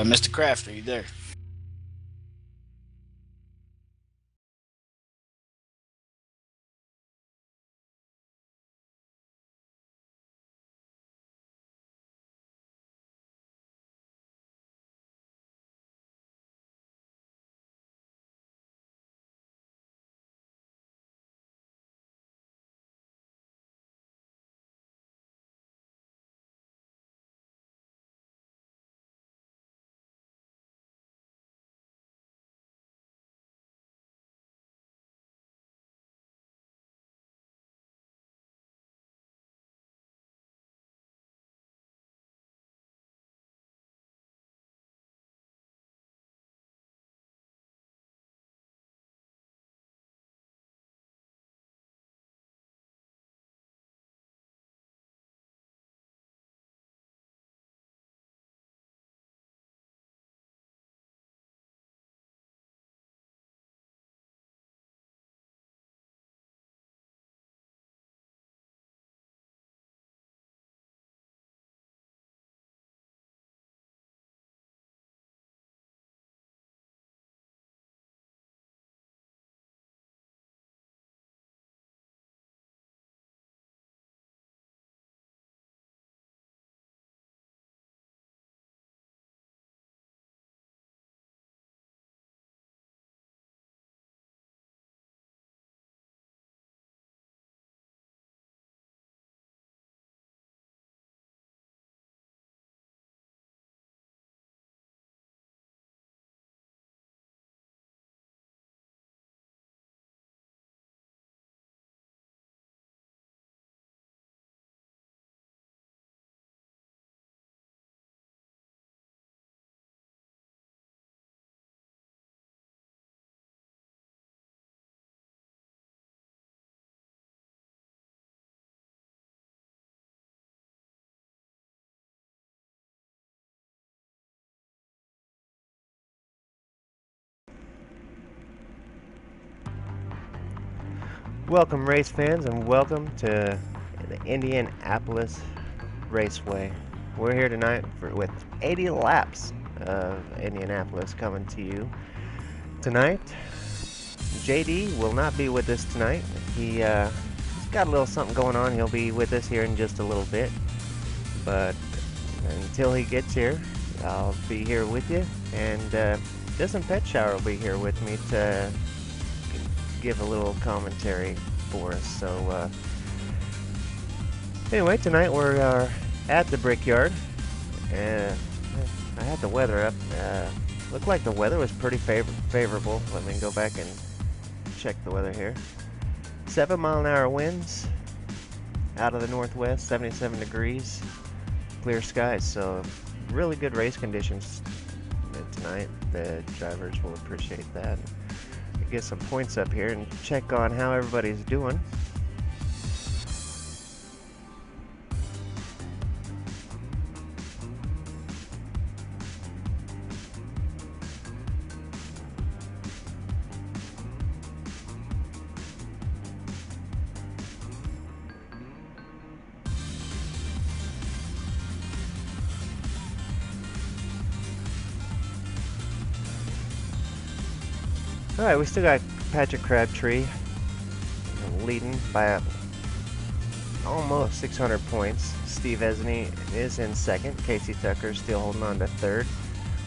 Mr. Kraft, are you there? Welcome, race fans, and welcome to the Indianapolis Raceway. We're here tonight with 80 laps of Indianapolis coming to you tonight. JD will not be with us tonight. He's got a little something going on. He'll be with us here in just a little bit, but until he gets here, I'll be here with you, and Justin Pet Shower will be here with me to give a little commentary for us. So anyway, tonight we're at the Brickyard, and I had the weather up. Looked like the weather was pretty favorable. Let me go back and check the weather here. 7-mile-an-hour winds out of the northwest, 77 degrees, clear skies. So really good race conditions tonight. The drivers will appreciate that. Get some points up here and check on how everybody's doing. Alright, we still got Patrick Crabtree leading by almost 600 points. Steve Esney is in second. Casey Tucker still holding on to third,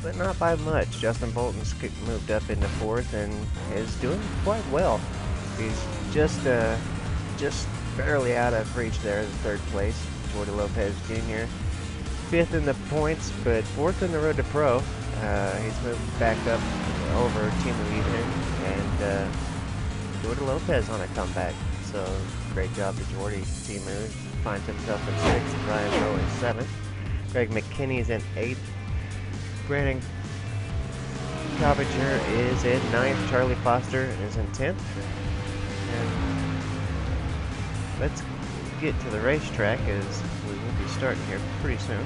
but not by much. Justin Bolton's moved up into fourth and is doing quite well. He's just barely out of reach there in third place. Jordi Lopez Jr. fifth in the points, but fourth in the Road to Pro. He's moved back up over Team Evening, and Jordi Lopez on a comeback. So great job to Jordi. Team moves, finds himself in sixth. Ryan Rowe in seventh. Greg McKinney's in eighth. Brandon Cobbinger is in ninth. Charlie Foster is in 10th. And let's get to the racetrack, as we will be starting here pretty soon.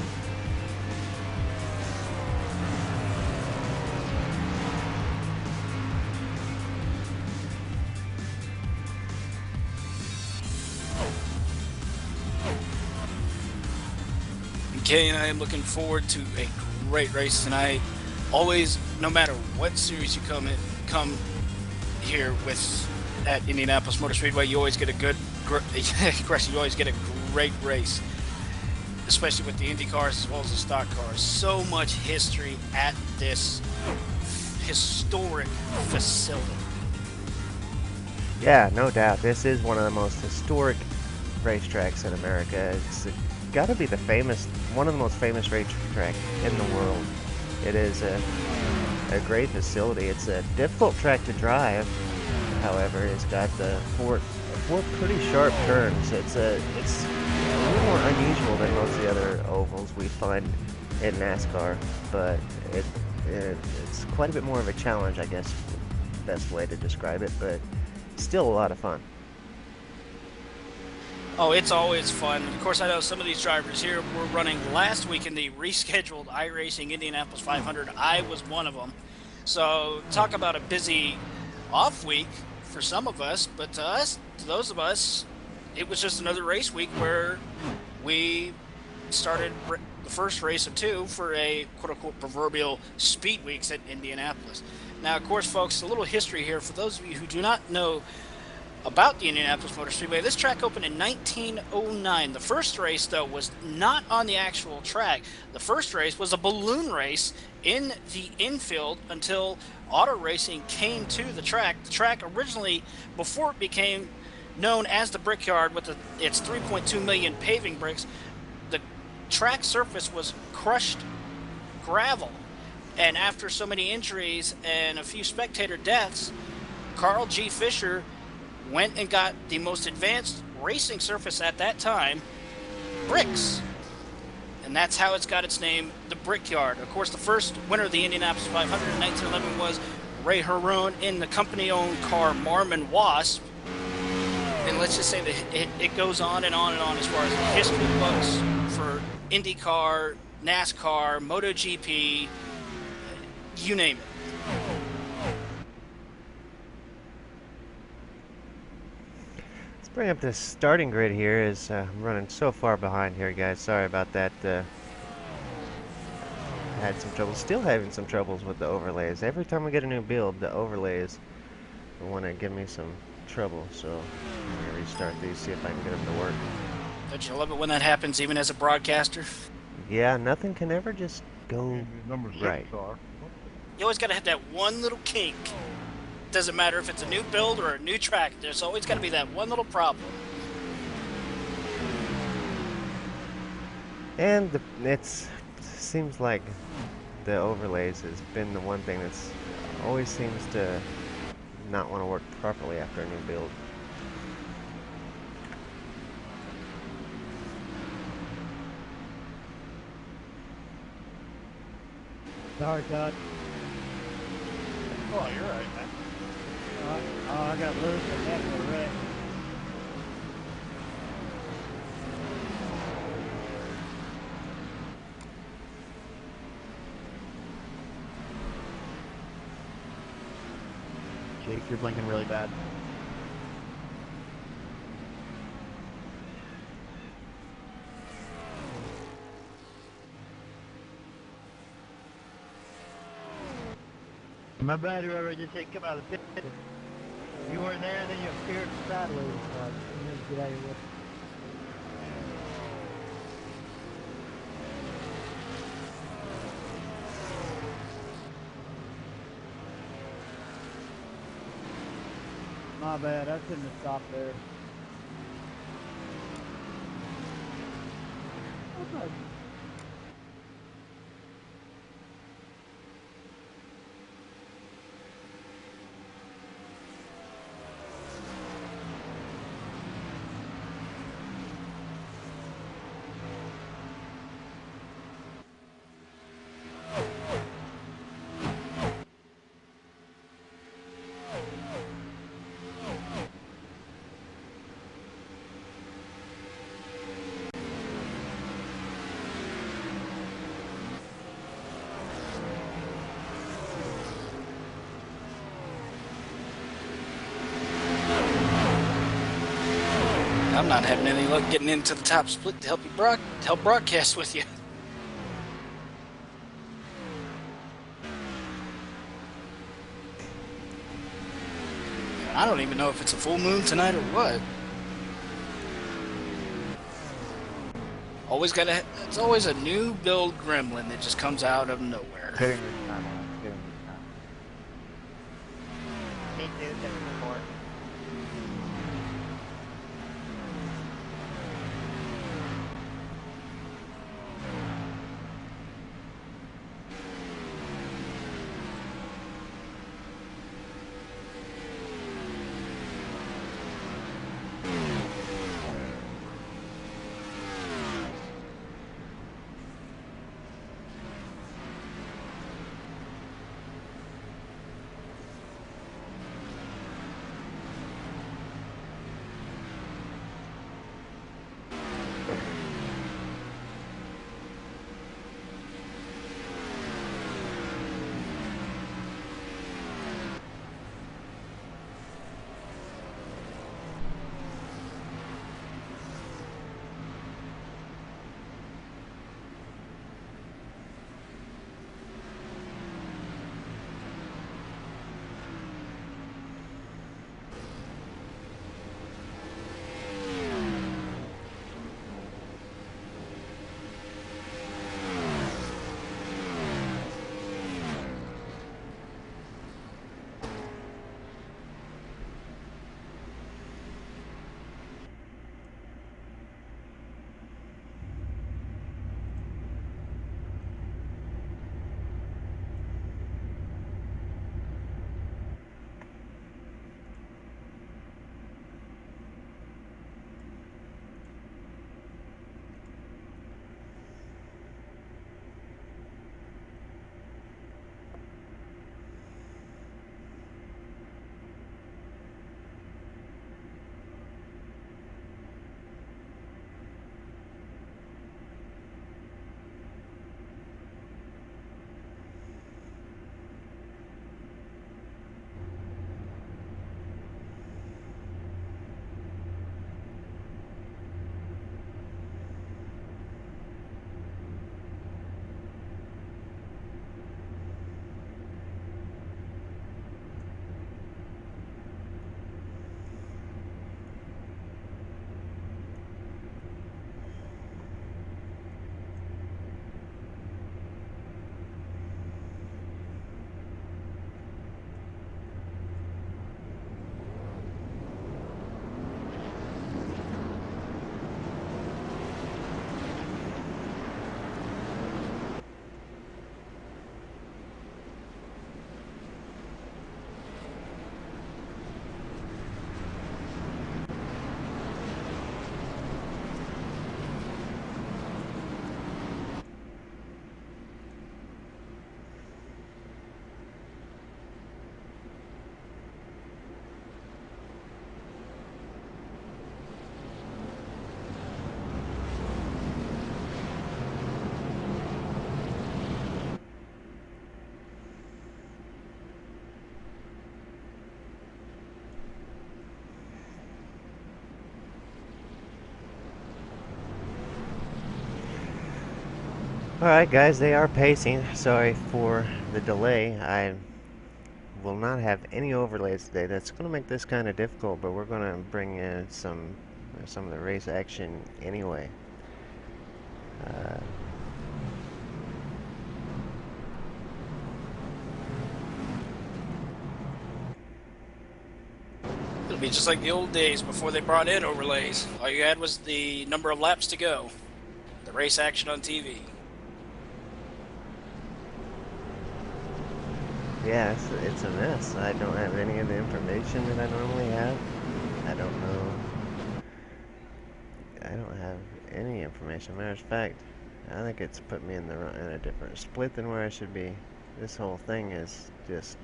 Okay, and I am looking forward to a great race tonight. always, no matter what series you come here with at Indianapolis Motor Speedway, you always get a you always get a great race, especially with the Indy cars as well as the stock cars. So much history at this historic facility. Yeah, no doubt. This is one of the most historic racetracks in America. It's got to be one of the most famous racetracks in the world. It is a great facility. It's a difficult track to drive. However, it's got the four pretty sharp turns. It's a little more unusual than most of the other ovals we find in NASCAR, but it's quite a bit more of a challenge, I guess, best way to describe it, but still a lot of fun. Oh, it's always fun. Of course, I know some of these drivers here were running last week in the rescheduled iRacing Indianapolis 500. I was one of them. So talk about a busy off week for some of us, but to those of us, it was just another race week where we started the first race of two for a quote-unquote proverbial speed weeks at Indianapolis. Now, of course, folks, a little history here for those of you who do not know about the Indianapolis Motor Speedway. This track opened in 1909. The first race, though, was not on the actual track. The first race was a balloon race in the infield until auto racing came to the track. The track originally, before it became known as the Brickyard with its 3.2 million paving bricks, the track surface was crushed gravel. And after so many injuries and a few spectator deaths, Carl G. Fisher went and got the most advanced racing surface at that time, bricks. And that's how it's got its name, the Brickyard. Of course, the first winner of the Indianapolis 500 in 1911 was Ray Harone in the company-owned car Marmon Wasp. And let's just say that it goes on and on and on as far as history books for IndyCar, NASCAR, MotoGP, you name it. Let's bring up the starting grid here. I'm running so far behind here, guys. Sorry about that. Had some trouble. Still having some troubles with the overlays. Every time we get a new build, the overlays want to give me some trouble. So I'm going to restart these, see if I can get them to work. Don't you love it when that happens, even as a broadcaster? Yeah, nothing can ever just go right. You always got to have that one little kink. Doesn't matter if it's a new build or a new track. There's always got to be that one little problem. And it seems like the overlays has been the one thing that's always seems to not want to work properly after a new build. Sorry, Todd. Oh, you're right, man. I got loose and had a wreck. Jake, you're blinking really bad. My bad, whoever just didn't come out of the pit. You weren't there, then you appeared sideways. You need to get out of your way. My bad, I shouldn't have stopped there. Okay. I'm not having any luck getting into the top split to help broadcast with you. I don't even know if it's a full moon tonight or what. It's always a new build gremlin that just comes out of nowhere. Hitting the time line. Hitting the time. Me too, just before. Alright guys, they are pacing. Sorry for the delay. I will not have any overlays today. That's going to make this kind of difficult, but we're going to bring in some of the race action anyway. It'll be just like the old days before they brought in overlays. All you had was the number of laps to go. The race action on TV. Yeah, it's a mess. I don't have any of the information that I normally have. I don't know. I don't have any information. Matter of fact, I think it's put me in a different split than where I should be. This whole thing is just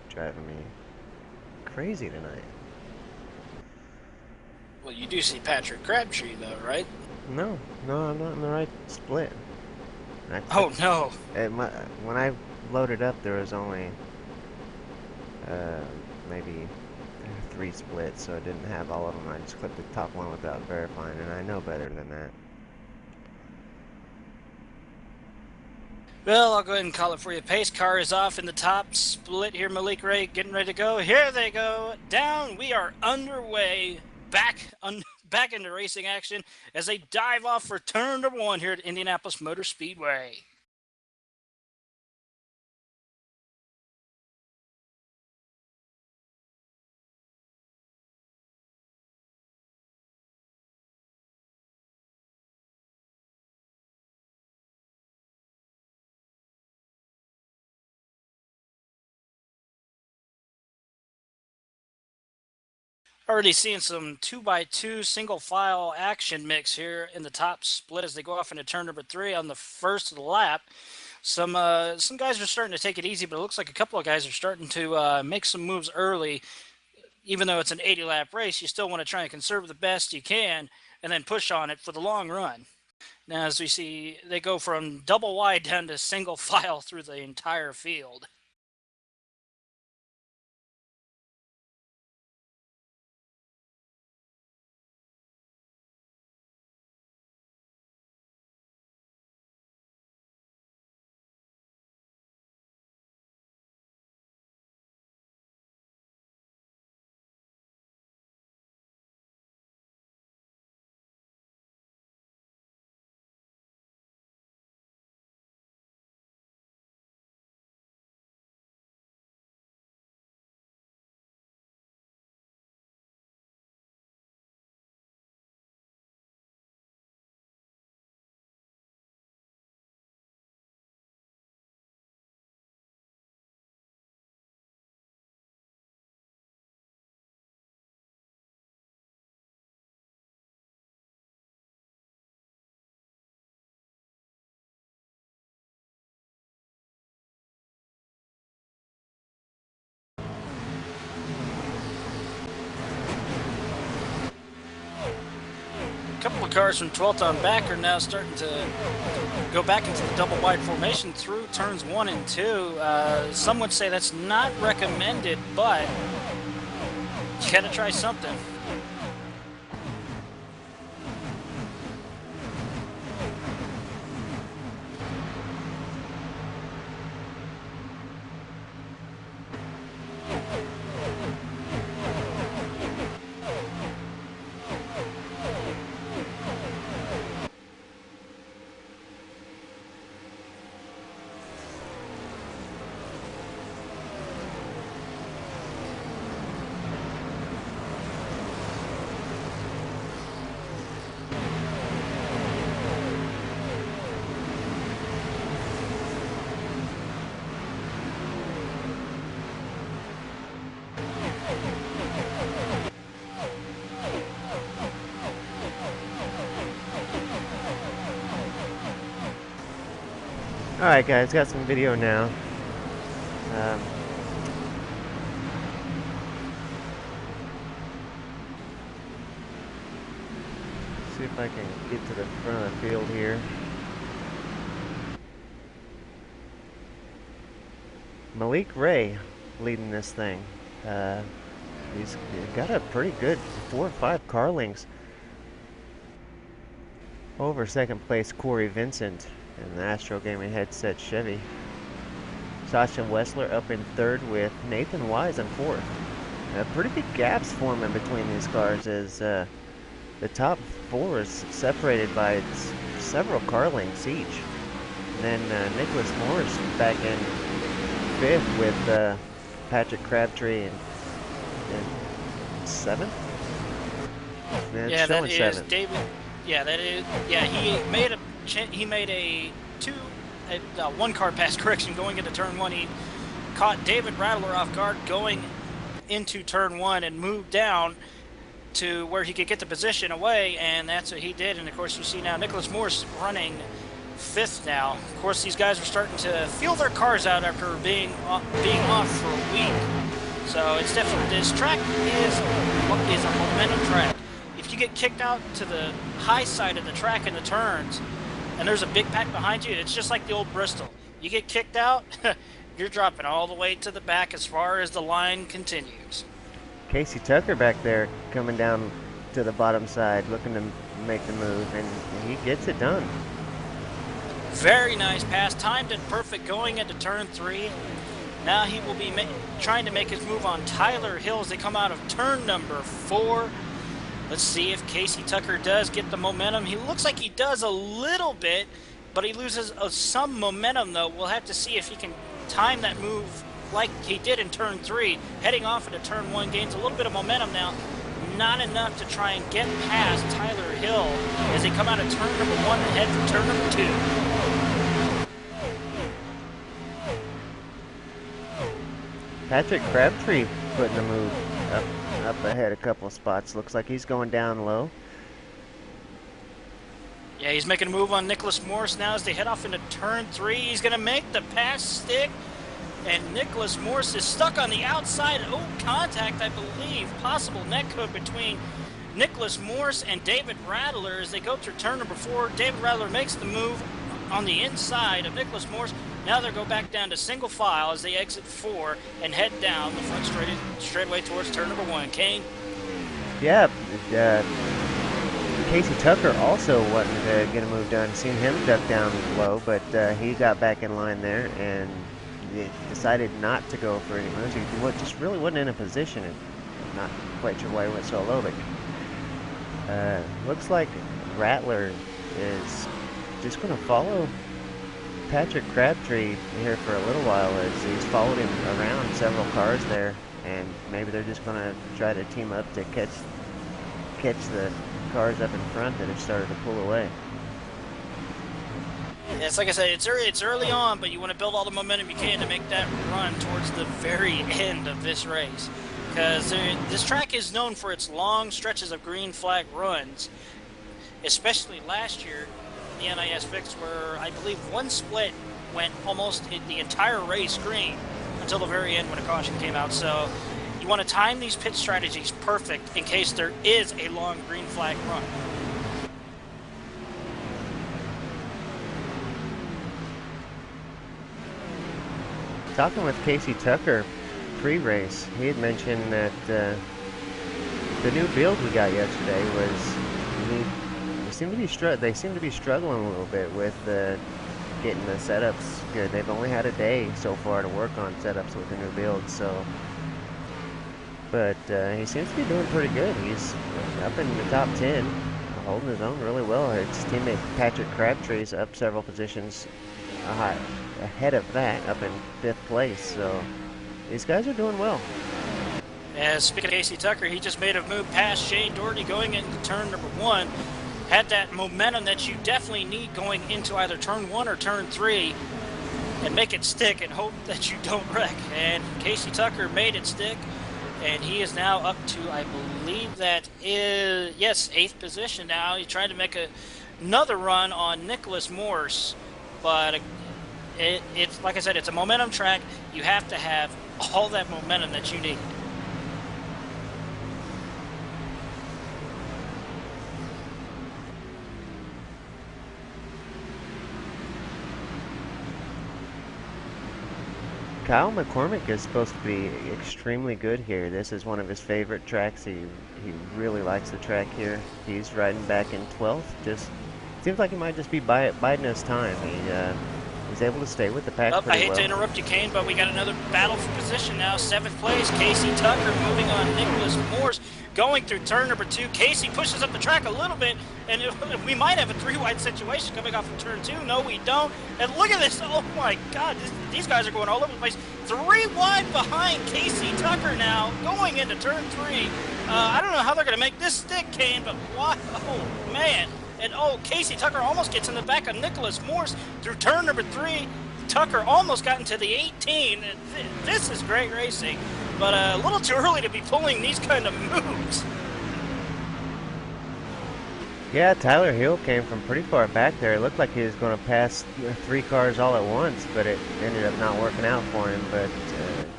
driving me crazy tonight. Well, you do see Patrick Crabtree, though, right? No, I'm not in the right split. Oh, no. When I loaded up, there was only maybe 3 splits, so I didn't have all of them. I just clicked the top one without verifying, and I know better than that. Well, I'll go ahead and call it for you. Pace car is off in the top split here. Malik Ray getting ready to go. Here they go. Down. We are underway. Back into racing action as they dive off for turn number 1 here at Indianapolis Motor Speedway. Already seeing some 2x2 single file action mix here in the top split as they go off into turn number 3 on the first lap. Some guys are starting to take it easy, but it looks like a couple of guys are starting to make some moves early. Even though it's an 80-lap race, you still want to try and conserve the best you can and then push on it for the long run. Now, as we see, they go from double wide down to single file through the entire field. A couple of cars from 12th on back are now starting to go back into the double wide formation through turns 1 and 2. Some would say that's not recommended, but you gotta try something. Alright guys, got some video now. See if I can get to the front of the field here. Malik Ray leading this thing. He's got a pretty good 4 or 5 car lengths over second place Corey Vincent in the Astro Gaming Headset Chevy. Sasha Wessler up in third with Nathan Wise in fourth. Pretty big gaps forming between these cars as the top 4 is separated by several car lengths each. And then Nicholas Morris back in fifth with Patrick Crabtree in seventh. Yeah, that is seventh. David. Yeah, that is. Yeah, he made a one car pass correction going into turn 1. He caught David Rattler off guard going into turn 1 and moved down to where he could get the position away, and that's what he did. And of course, you see now Nicholas Morris running 5th now. Of course, these guys are starting to feel their cars out after being off for a week. So it's definitely, this track is a momentum track. If you get kicked out to the high side of the track in the turns, and there's a big pack behind you, it's just like the old Bristol. You get kicked out, you're dropping all the way to the back as far as the line continues. Casey Tucker back there coming down to the bottom side looking to make the move, and he gets it done. Very nice pass, timed it perfect going into turn 3. Now he will be trying to make his move on Tyler Hill as they come out of turn number 4. Let's see if Casey Tucker does get the momentum. He looks like he does a little bit, but he loses some momentum though. We'll have to see if he can time that move like he did in turn 3. Heading off into turn 1, gains a little bit of momentum now. Not enough to try and get past Tyler Hill as they come out of turn number 1 and head for turn number 2. Patrick Crabtree putting the move up ahead a couple of spots. Looks like he's going down low. Yeah, he's making a move on Nicholas Morris now as they head off into turn 3. He's going to make the pass stick, and Nicholas Morris is stuck on the outside. Oh, contact, I believe. Possible neck code between Nicholas Morris and David Rattler as they go through turn number 4. David Rattler makes the move on the inside of Nicholas Morris. Now they'll go back down to single file as they exit 4 and head down the front straightaway towards turn number 1. Kane? Yeah, Casey Tucker also wanted to get a move done. Seen him duck down low, but he got back in line there and decided not to go for any moves. He just really wasn't in a position. Not quite sure why he went so low, but looks like Rattler is just going to follow Patrick Crabtree here for a little while as he's followed him around several cars there, and maybe they're just going to try to team up to catch the cars up in front that have started to pull away. It's like I said, it's early on, but you want to build all the momentum you can to make that run towards the very end of this race. Because this track is known for its long stretches of green flag runs, especially last year, the NIS fix where I believe one split went almost the entire race green until the very end when a caution came out. So you want to time these pit strategies perfect in case there is a long green flag run. Talking with Casey Tucker pre-race, he had mentioned that the new build we got yesterday was they seem to be struggling a little bit with getting the setups good. They've only had a day so far to work on setups with the new build, so. But he seems to be doing pretty good. He's up in the top 10, holding his own really well. His teammate Patrick Crabtree's up several positions ahead of that, up in 5th place. So these guys are doing well. As speaking of Casey Tucker, he just made a move past Shane Doherty going into turn number 1. Had that momentum that you definitely need going into either turn 1 or turn 3, and make it stick and hope that you don't wreck. And Casey Tucker made it stick, and he is now up to, I believe that is, yes, 8th position now. He's trying to make another run on Nicholas Morse, but it's like I said, it's a momentum track. You have to have all that momentum that you need. Kyle McCormick is supposed to be extremely good here. This is one of his favorite tracks. He really likes the track here. He's riding back in 12th. Just seems like he might just be biding his time. He's able to stay with the pack pretty well. I hate to interrupt you, Kane, but we got another battle for position now. 7th place, Casey Tucker moving on Nicholas Morse. Going through turn number 2, Casey pushes up the track a little bit, and we might have a 3-wide situation coming off of turn 2. No, we don't. And look at this. Oh, my God. These guys are going all over the place. 3 wide behind Casey Tucker now, going into turn 3. I don't know how they're going to make this stick, Kane, but what? Oh, man. And, Casey Tucker almost gets in the back of Nicholas Morse through turn number 3. Tucker almost got into the 18. This is great racing, but a little too early to be pulling these kind of moves. Yeah, Tyler Hill came from pretty far back there. It looked like he was going to pass 3 cars all at once, but it ended up not working out for him. But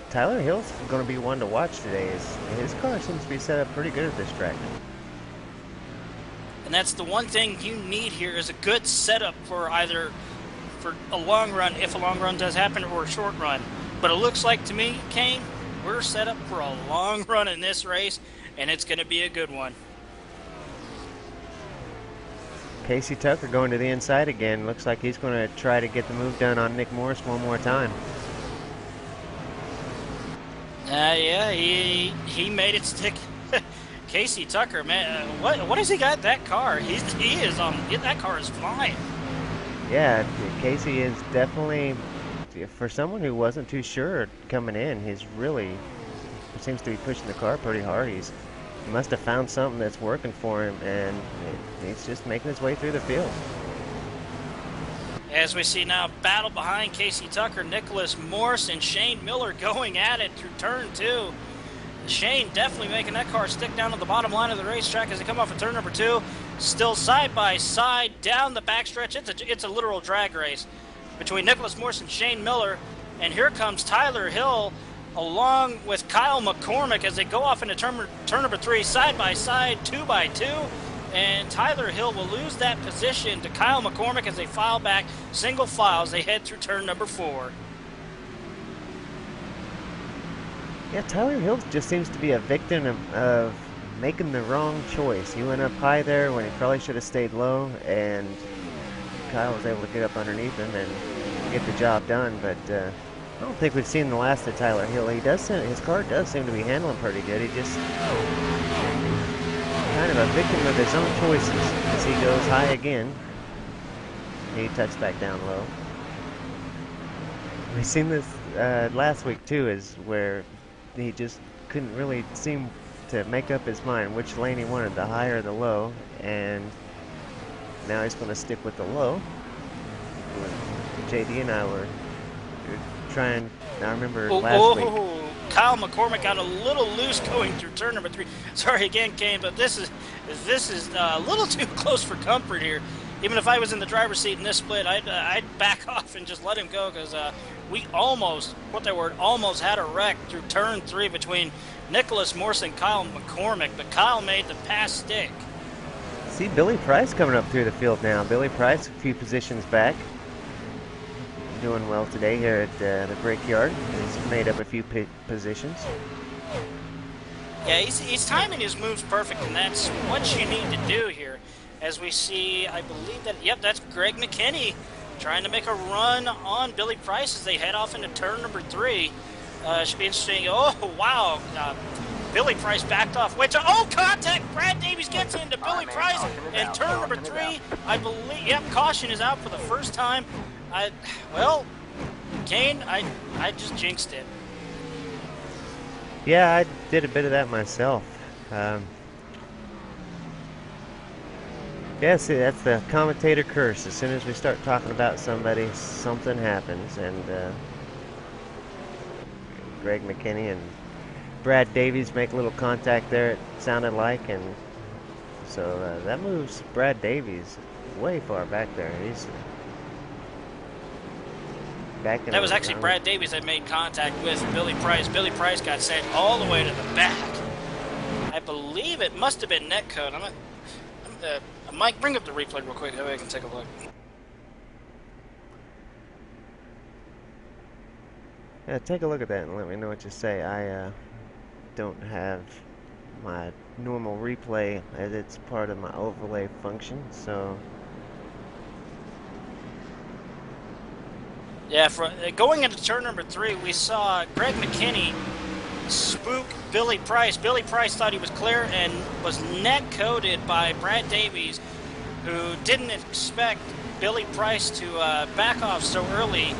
Tyler Hill's going to be one to watch today. His car seems to be set up pretty good at this track. And that's the one thing you need here is a good setup for either for a long run, if a long run does happen, or a short run. But it looks like to me, Kane, we're set up for a long run in this race, and it's going to be a good one. Casey Tucker going to the inside again. Looks like he's going to try to get the move done on Nick Morris one more time. Yeah, he made it stick. Casey Tucker, man, what has he got in that car? He is on. That car is flying. Yeah, Casey is definitely, for someone who wasn't too sure coming in, he's really seems to be pushing the car pretty hard. He must have found something that's working for him, and he's just making his way through the field. As we see now, battle behind Casey Tucker, Nicholas Morse and Shane Miller going at it through turn 2. Shane definitely making that car stick down to the bottom line of the racetrack as they come off of turn number 2. Still side by side down the backstretch. It's a literal drag race between Nicholas Morse and Shane Miller. And here comes Tyler Hill along with Kyle McCormick as they go off into turn number 3, side by side, 2 by 2. And Tyler Hill will lose that position to Kyle McCormick as they file back single file as they head through turn number 4. Yeah, Tyler Hill just seems to be a victim of making the wrong choice. He went up high there when he probably should have stayed low, and Kyle was able to get up underneath him and get the job done. But I don't think we've seen the last of Tyler Hill. His car does seem to be handling pretty good. He just kind of a victim of his own choices as he goes high again. He touched back down low. We've seen this last week too, is where he just couldn't really seem to make up his mind which lane he wanted, the high or the low, and now he's going to stick with the low. JD and I were trying, I remember last week. Kyle McCormick got a little loose going through turn number 3. Sorry again, Kane, but this is a little too close for comfort here. Even if I was in the driver's seat in this split, I'd back off and just let him go, because we almost had a wreck through turn 3 between Nicholas Morse and Kyle McCormick, but Kyle made the pass stick. See Billy Price coming up through the field now. Billy Price a few positions back. Doing well today here at the Brickyard. He's made up a few positions. Yeah, he's timing his moves perfect, and that's what you need to do here. As we see, I believe that, yep, that's Greg McKinney trying to make a run on Billy Price as they head off into turn number 3. Should be interesting. Oh, wow. Billy Price backed off. Wait, contact! Brad Davies gets into Billy Price, and turn number 3, I believe, yep, caution is out for the first time. Well, Kane, I just jinxed it. Yeah, I did a bit of that myself. Yeah, see, that's the commentator curse. As soon as we start talking about somebody, something happens. And Greg McKinney and Brad Davies make a little contact there, it sounded like. And so that moves Brad Davies way far back there. He's back in. That was actually Brad Davies that made contact with Billy Price. Billy Price got sent all the way to the back. I believe it must have been netcode. Mike, bring up the replay real quick. That way I can take a look. Yeah, take a look at that and let me know what you say. I don't have my normal replay as it's part of my overlay function, so. Yeah, going into turn number 3, we saw Greg McKinney spook Billy Price. Billy Price thought he was clear and was net-coded by Brad Davies, who didn't expect Billy Price to back off so early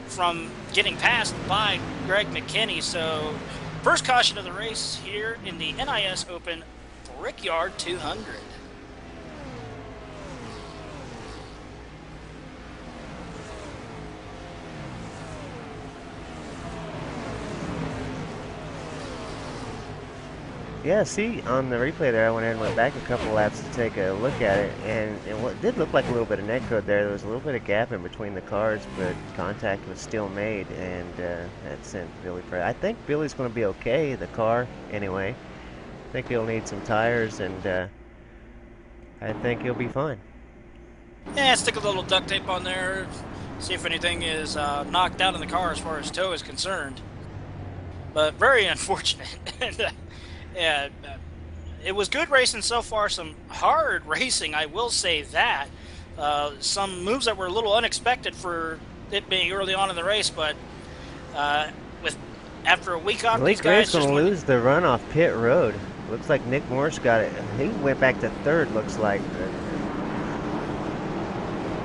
from getting passed by Greg McKinney. So, first caution of the race here in the NIS Open Brickyard 200. Yeah, see, on the replay there, I went ahead and went back a couple laps to take a look at it, and what did look like a little bit of netcode there. There was a little bit of gap in between the cars, but contact was still made, and that sent Billy Price. I think Billy's going to be okay, the car, anyway. I think he'll need some tires, and I think he'll be fine. Yeah, stick a little duct tape on there, see if anything is knocked out in the car as far as tow is concerned. But very unfortunate. Yeah, it was good racing so far. Some hard racing, I will say that. Some moves that were a little unexpected for it being early on in the race, but with after a week off, these Malik guys Ray's going to lose the run off pit road. Looks like Nick Morse got it. He went back to third, looks like.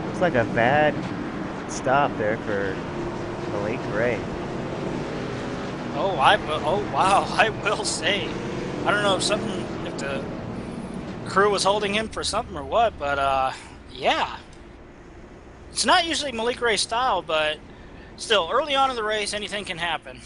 Looks like a bad stop there for Malik Ray. Oh wow! I will say, I don't know if the crew was holding him for something or what, but yeah, it's not usually Malik Ray's style, but still, early on in the race, anything can happen.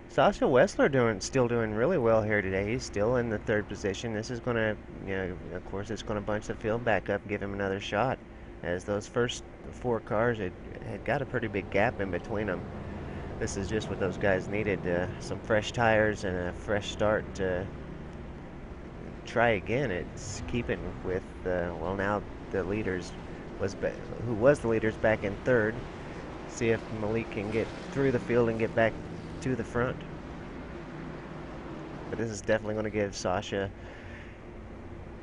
Sasha Wessler still doing really well here today. He's still in the third position. This is going to, of course, it's going to bunch the field back up and give him another shot. As those first 4 cars had got a pretty big gap in between them. This is just what those guys needed, some fresh tires and a fresh start to try again. It's keeping with, well, now the leaders, who was the leaders, back in third. See if Malik can get through the field and get back to the front. But this is definitely going to give Sasha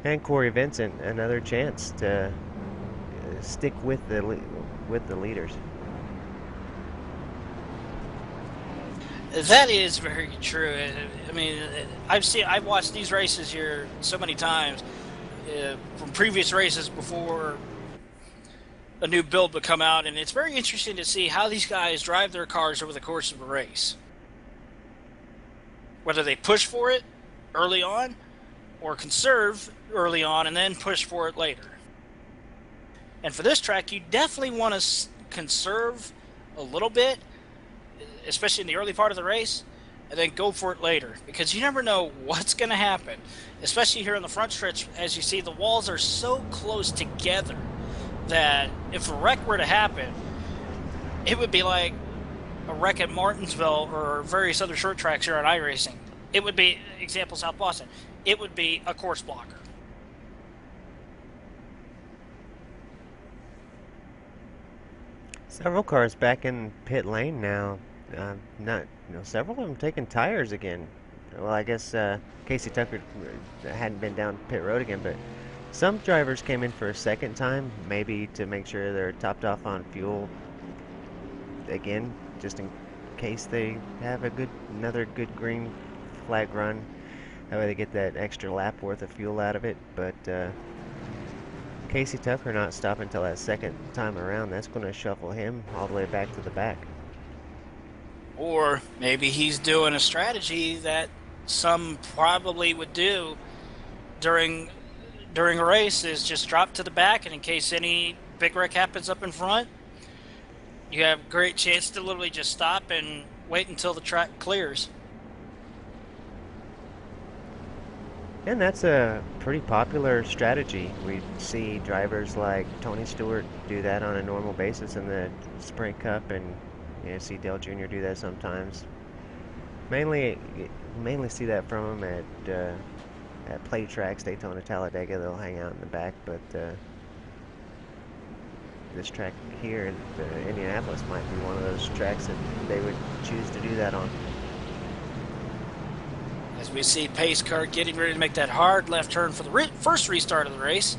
and Corey Vincent another chance to stick with the leaders. That is very true. I mean, I've watched these races here so many times from previous races before a new build would come out, and it's very interesting to see how these guys drive their cars over the course of a race. Whether they push for it early on or conserve early on and then push for it later. And for this track, you definitely want to conserve a little bit, especially in the early part of the race, and then go for it later, because you never know what's going to happen, especially here in the front stretch. As you see, the walls are so close together that if a wreck were to happen, it would be like a wreck at Martinsville or various other short tracks here on iRacing. It would be, example, South Boston, it would be a course blocker. Several cars back in pit lane now. Several of them taking tires again. Well, I guess Casey Tucker hadn't been down pit road again, but some drivers came in for a second time, maybe to make sure they're topped off on fuel again, just in case they have another good green flag run. That way they get that extra lap worth of fuel out of it. But Casey Tucker not stopping until that second time around. That's going to shuffle him all the way back to the back. Or maybe he's doing a strategy that some probably would do during a race, is just drop to the back, and in case any big wreck happens up in front, you have a great chance to literally just stop and wait until the track clears. And that's a pretty popular strategy. We see drivers like Tony Stewart do that on a normal basis in the Sprint Cup, and see Dale Jr. do that sometimes. Mainly see that from him at play tracks, Daytona, Talladega. They'll hang out in the back, but this track here in Indianapolis might be one of those tracks that they would choose to do that on. As we see pace car getting ready to make that hard left turn for the first restart of the race.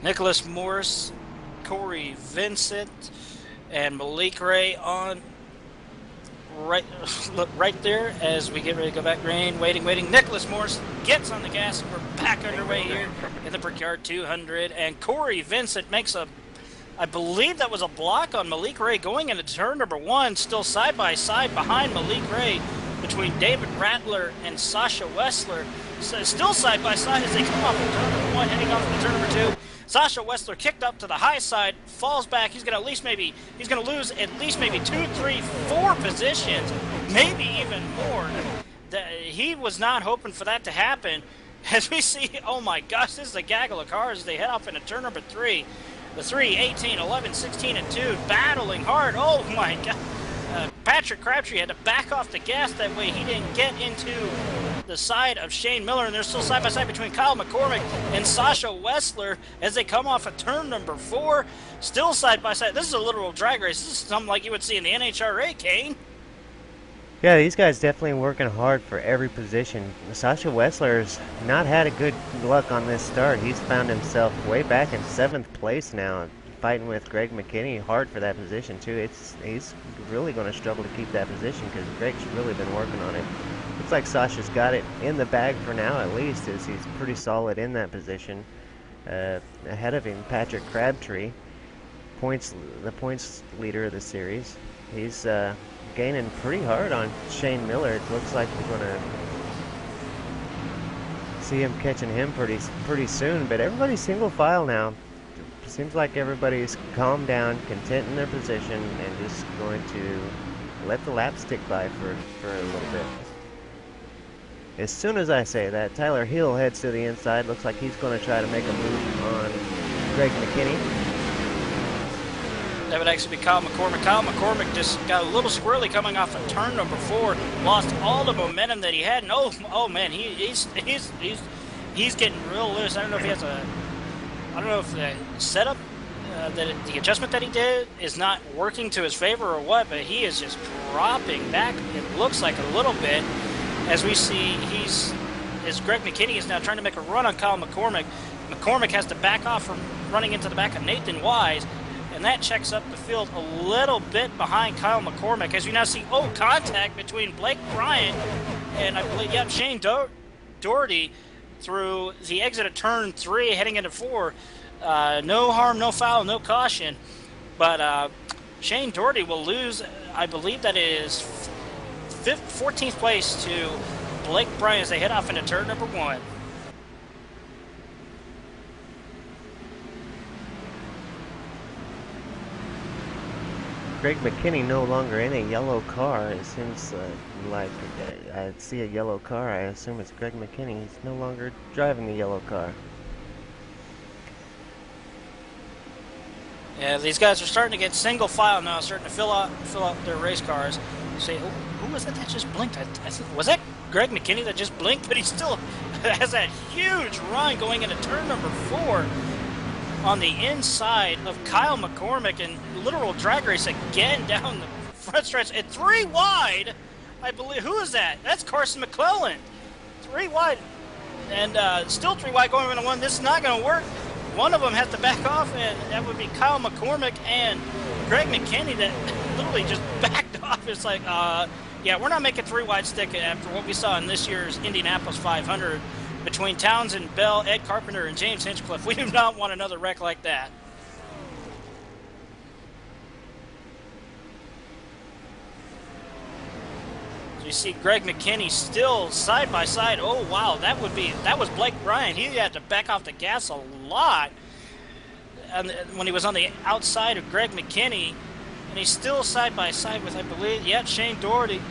Nicholas Morris, Corey Vincent, and Malik Ray on right there as we get ready to go back green. Waiting. Nicholas Morris gets on the gas, and we're back underway here in the Brickyard 200. And Corey Vincent makes I believe that was a block on Malik Ray going into turn number 1, still side by side behind Malik Ray between David Rattler and Sasha Wessler. So still side by side as they come off of turn number 1, heading off into turn number 2. Sasha Wessler kicked up to the high side, falls back. He's going to lose at least maybe 2, 3, 4 positions, maybe even more. He was not hoping for that to happen. As we see, oh my gosh, this is a gaggle of cars as they head off into turn number 3. The 3, 18, 11, 16, and 2 battling hard. Oh my God. Patrick Crabtree had to back off the gas that way he didn't get into the side of Shane Miller, and they're still side by side between Kyle McCormick and Sasha Wessler as they come off of turn number 4. Still side by side. This is a literal drag race. This is something like you would see in the NHRA, Kane. Yeah, these guys definitely working hard for every position. Sasha Wessler's not had a good luck on this start. He's found himself way back in 7th place now, fighting with Greg McKinney hard for that position too. He's really going to struggle to keep that position because Greg's really been working on it. Looks like Sasha's got it in the bag for now, at least, as he's pretty solid in that position. Ahead of him, Patrick Crabtree, the points leader of the series. He's gaining pretty hard on Shane Miller. It looks like we're going to see him catching him pretty soon, but everybody's single file now. Seems like everybody's calmed down, content in their position, and just going to let the laps tick by for a little bit. As soon as I say that, Tyler Hill heads to the inside. Looks like he's going to try to make a move on Greg McKinney. That would actually be Kyle McCormick. Kyle McCormick just got a little squirrely coming off of turn number 4. Lost all the momentum that he had. And oh man, he's getting real loose. I don't know if he has a. I don't know if the setup, the adjustment that he did is not working to his favor or what, but he is just dropping back. It looks like a little bit, as we see as Greg McKinney is now trying to make a run on Kyle McCormick. McCormick has to back off from running into the back of Nathan Wise. And that checks up the field a little bit behind Kyle McCormick. As you now see, contact between Blake Bryant and I believe, Shane Doherty through the exit of turn 3 heading into 4. No harm, no foul, no caution. But Shane Doherty will lose, I believe that is 14th place to Blake Bryant as they head off into turn number 1. Greg McKinney no longer in a yellow car. It seems like I see a yellow car. I assume it's Greg McKinney. He's no longer driving the yellow car. Yeah, these guys are starting to get single file now, starting to fill out their race cars. You say, who was that just blinked? Was that Greg McKinney that just blinked? But he still has that huge run going into turn number 4. On the inside of Kyle McCormick and literal drag race again down the front stretch at 3 wide. I believe, who is that? That's Carson McClellan. 3 wide and still 3 wide going into 1. This is not going to work. One of them has to back off, and that would be Kyle McCormick and Greg McKinney that literally just backed off. It's like, yeah, we're not making 3 wide stick after what we saw in this year's Indianapolis 500. Between Townsend, Bell, Ed Carpenter, and James Hinchcliffe. We do not want another wreck like that. So you see Greg McKinney still side by side. Oh wow, that was Blake Bryant. He had to back off the gas a lot when he was on the outside of Greg McKinney, and he's still side by side with, I believe, Shane Doherty,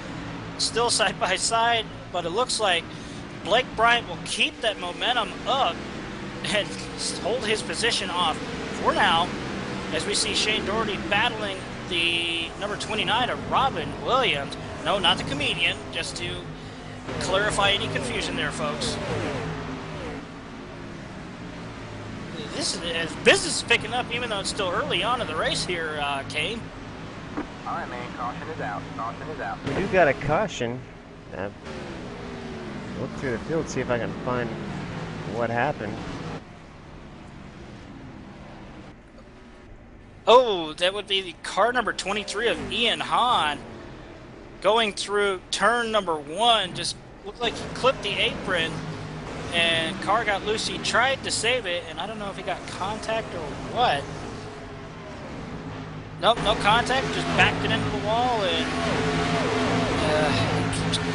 still side by side. But it looks like Blake Bryant will keep that momentum up and hold his position off for now, as we see Shane Doherty battling the number 29 of Robin Williams. No, not the comedian, just to clarify any confusion there, folks. Business is picking up, even though it's still early on in the race here, Kane. All right, man. Caution is out. Caution is out. We do got a caution. Look through the field, see if I can find what happened. Oh, that would be the car number 23 of Ian Hahn going through turn number 1. Just looked like he clipped the apron and car got loose. He tried to save it, and I don't know if he got contact or what. Nope, no contact, just backed it into the wall, and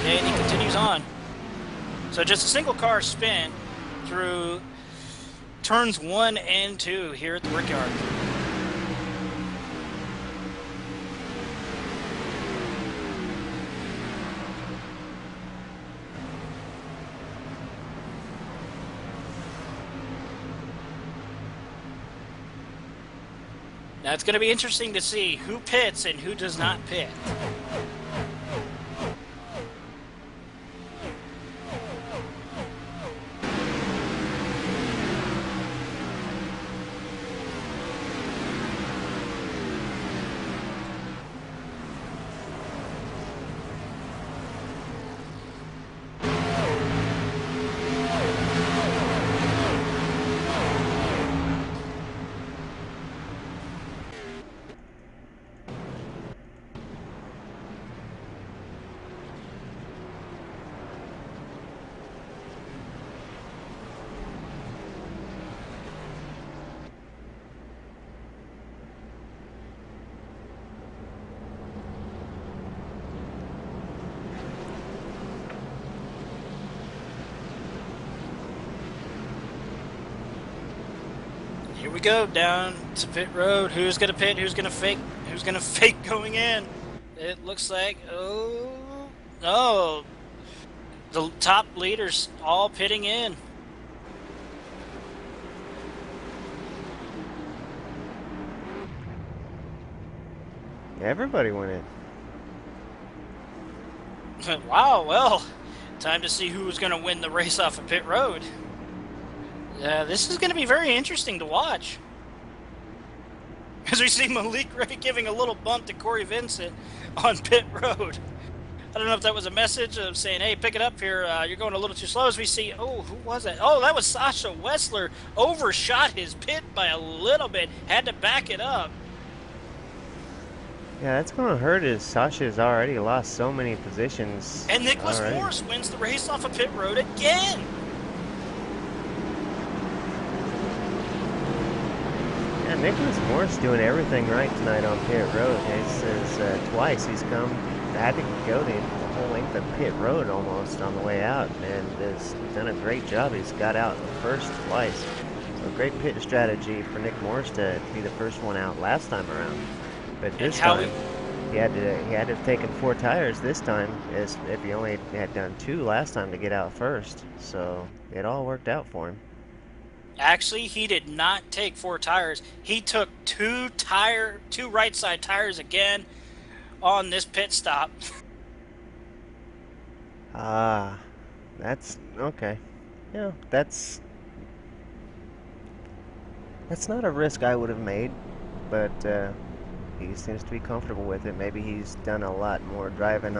he continues on. So just a single car spin through turns 1 and 2 here at the Brickyard. Now it's going to be interesting to see who pits and who does not pit. we go down to pit road. Who's gonna pit? Who's gonna fake? Who's gonna fake going in? It looks like no, the top leaders all pitting in. Everybody went in. Wow, well, time to see who's going to win the race off of pit road. This is going to be very interesting to watch. As we see Malik Ray giving a little bump to Corey Vincent on pit road. I don't know if that was a message of saying, hey, pick it up here, you're going a little too slow. As we see, oh, who was that? Oh, that was Sasha Wessler. Overshot his pit by a little bit. Had to back it up. Yeah, that's going to hurt as Sasha's already lost so many positions. And Nicholas already. Morse wins the race off of pit road again. Yeah, Nicholas Morse doing everything right tonight on pit road. He says twice he's had to go the whole length of pit road almost on the way out, and has done a great job. He's got out first twice. So great pit strategy for Nick Morse to be the first one out last time around. But this time, he had to have taken 4 tires this time, as if he only had done 2 last time to get out first. So it all worked out for him. Actually, he did not take 4 tires. He took 2 right side tires again on this pit stop. That's okay. Yeah, that's not a risk I would have made, but he seems to be comfortable with it. Maybe he's done a lot more driving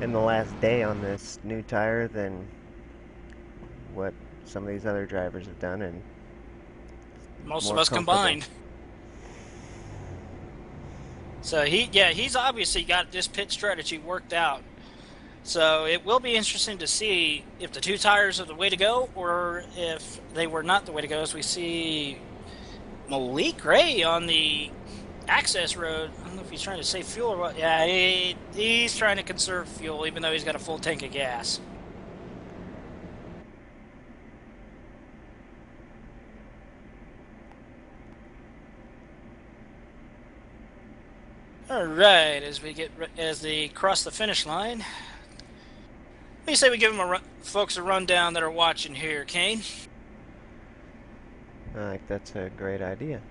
in the last day on this new tire than what some of these other drivers have done, and most of us combined. So he's obviously got this pit strategy worked out. So it will be interesting to see if the 2 tires are the way to go, or if they were not the way to go. As we see Malik Ray on the access road. I don't know if he's trying to save fuel or what. Yeah, he's trying to conserve fuel, even though he's got a full tank of gas. All right, as they cross the finish line, what do you say we give them folks a rundown that are watching here, Kane? I think that's a great idea.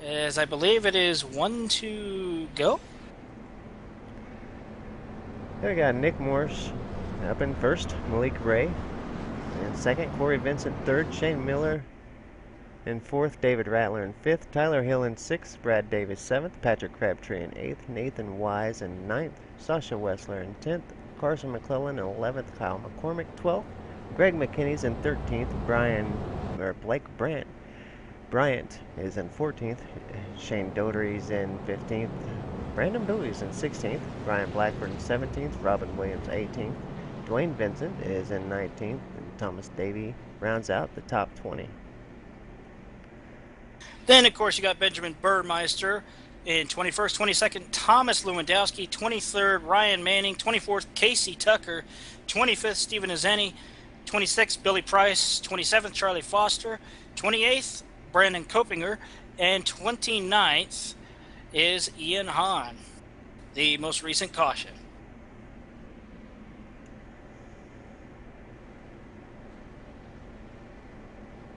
As I believe it is 1 to go. There we got Nick Morse up in first, Malik Ray in second, Corey Vincent third, Shane Miller in fourth, David Rattler in fifth, Tyler Hill in sixth, Brad Davis seventh, Patrick Crabtree in eighth, Nathan Wise in ninth, Sasha Wessler in 10th, Carson McClellan in 11th, Kyle McCormick 12th, Greg McKinney's in 13th, Blake Bryant is in 14th, Shane Dodery's in 15th, Brandon Bowie's in 16th, Brian Blackburn in 17th, Robin Williams 18th, Dwayne Vincent is in 19th, and Thomas Davey rounds out the top 20. Then, of course, you got Benjamin Burmeister in 21st, 22nd, Thomas Lewandowski, 23rd, Ryan Manning, 24th, Casey Tucker, 25th, Stephen Azeni, 26th, Billy Price, 27th, Charlie Foster, 28th, Brandon Kopinger, and 29th is Ian Hahn, the most recent caution.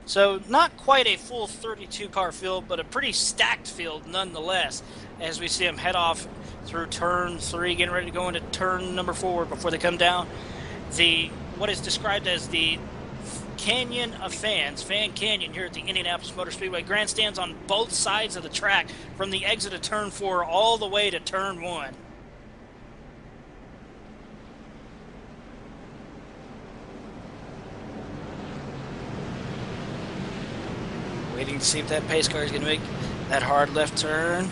So not quite a full 32-car field, but a pretty stacked field nonetheless, as we see them head off through turn 3, getting ready to go into turn number 4 before they come down what is described as the Canyon of Fans, Fan Canyon here at the Indianapolis Motor Speedway. Grandstands on both sides of the track from the exit of turn 4 all the way to turn 1. Waiting to see if that pace car is going to make that hard left turn.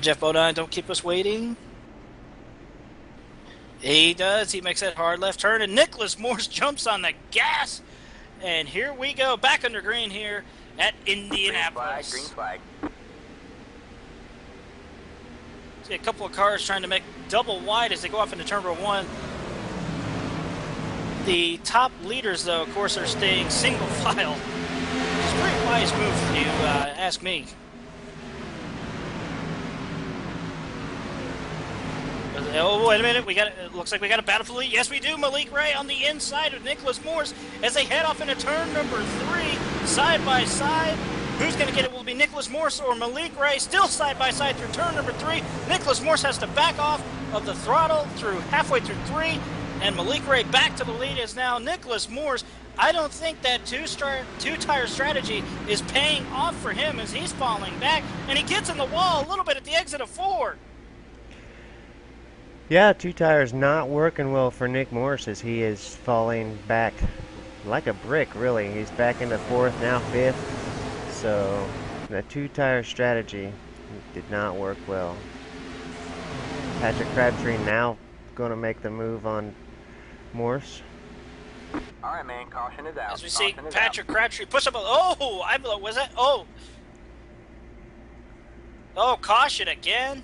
Jeff Bodine, don't keep us waiting. He does. He makes that hard left turn, and Nicholas Morse jumps on the gas. And here we go, back under green here at Indianapolis. Green flag. See a couple of cars trying to make double wide as they go off into turn number 1. The top leaders, though, of course, are staying single file. It's a pretty wise move if you ask me. Oh, wait a minute. It looks like we got a battle for the lead. Yes, we do. Malik Ray on the inside of Nicholas Morse as they head off into turn number 3, side by side. Who's going to get it? Will it be Nicholas Morse or Malik Ray? Still side by side through turn number 3. Nicholas Morse has to back off of the throttle through halfway through 3, and Malik Ray back to the lead is now Nicholas Morse. I don't think that two-tire strategy is paying off for him as he's falling back, and he gets in the wall a little bit at the exit of 4. Yeah, 2 tires not working well for Nick Morse as he is falling back like a brick, really. He's back into 4th, now 5th. So, the 2-tire strategy did not work well. Patrick Crabtree now going to make the move on Morse. All right, man. Caution is out. As we see Patrick Crabtree push up. Oh, was that? Oh, caution again.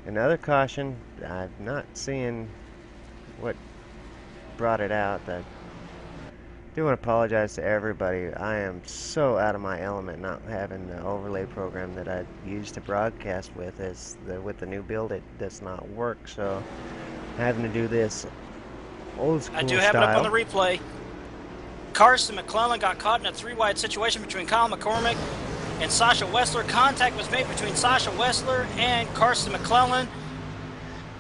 Another caution. I'm not seeing what brought it out. I do want to apologize to everybody. I am so out of my element not having the overlay program that I used to broadcast with. With the new build, it does not work. So having to do this old school I do have it up on the replay. Carson McClellan got caught in a 3-wide situation between Kyle McCormick and Sasha Wessler. Contact was made between Sasha Wessler and Carson McClellan.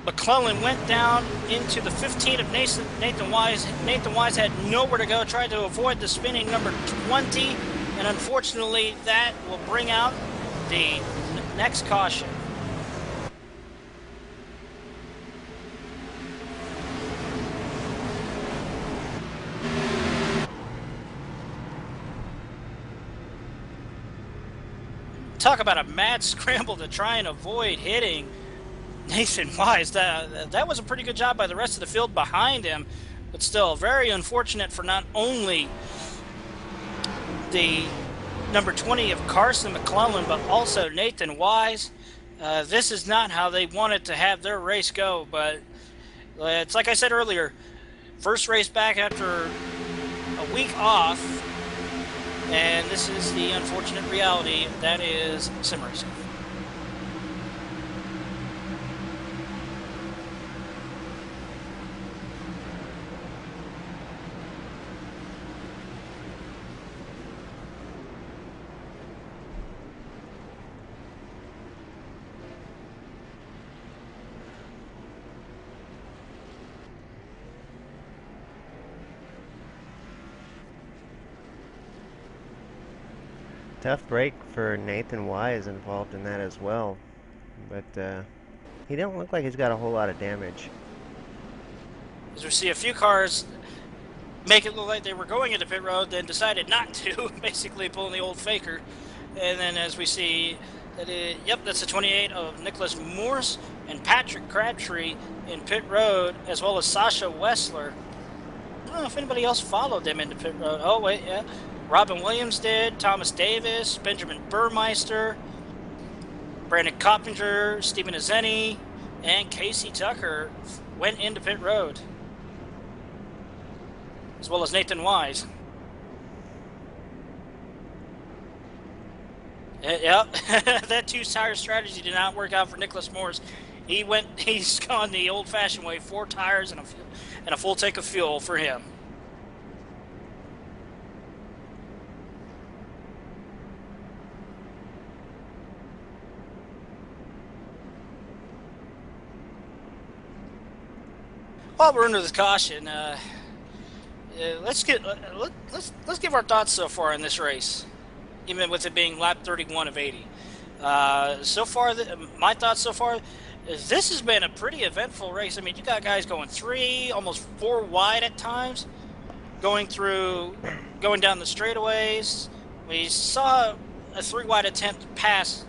McClellan went down into the 15 of Nathan Wise. Nathan Wise had nowhere to go, tried to avoid the spinning number 20, and unfortunately that will bring out the next caution. Talk about a mad scramble to try and avoid hitting Nathan Wise. That was a pretty good job by the rest of the field behind him, but still very unfortunate for not only the number 20 of Carson McClellan, but also Nathan Wise. This is not how they wanted to have their race go, but it's like I said earlier, first race back after a week off, and this is the unfortunate reality that is sim racing. Tough break for Nathan Wise involved in that as well, but he don't look like he's got a whole lot of damage. As we see a few cars make it look like they were going into pit road, then decided not to, basically pulling the old faker. And then as we see, that's the 28 of Nicholas Morse and Patrick Crabtree in pit road, as well as Sasha Wessler. I don't know if anybody else followed them into pit road. Oh, wait, yeah. Robin Williams did, Thomas Davis, Benjamin Burmeister, Brandon Coppinger, Stephen Azeni, and Casey Tucker went into pit road, as well as Nathan Wise. Yep, that 2-tire strategy did not work out for Nicholas Morse. He's gone the old-fashioned way, 4 tires and a full tank of fuel for him. While we're under this caution, let's give our thoughts so far in this race, even with it being lap 31 of 80. So far, my thoughts so far is this has been a pretty eventful race. I mean, you got guys going 3, almost 4 wide at times, going down the straightaways. We saw a 3-wide attempt to pass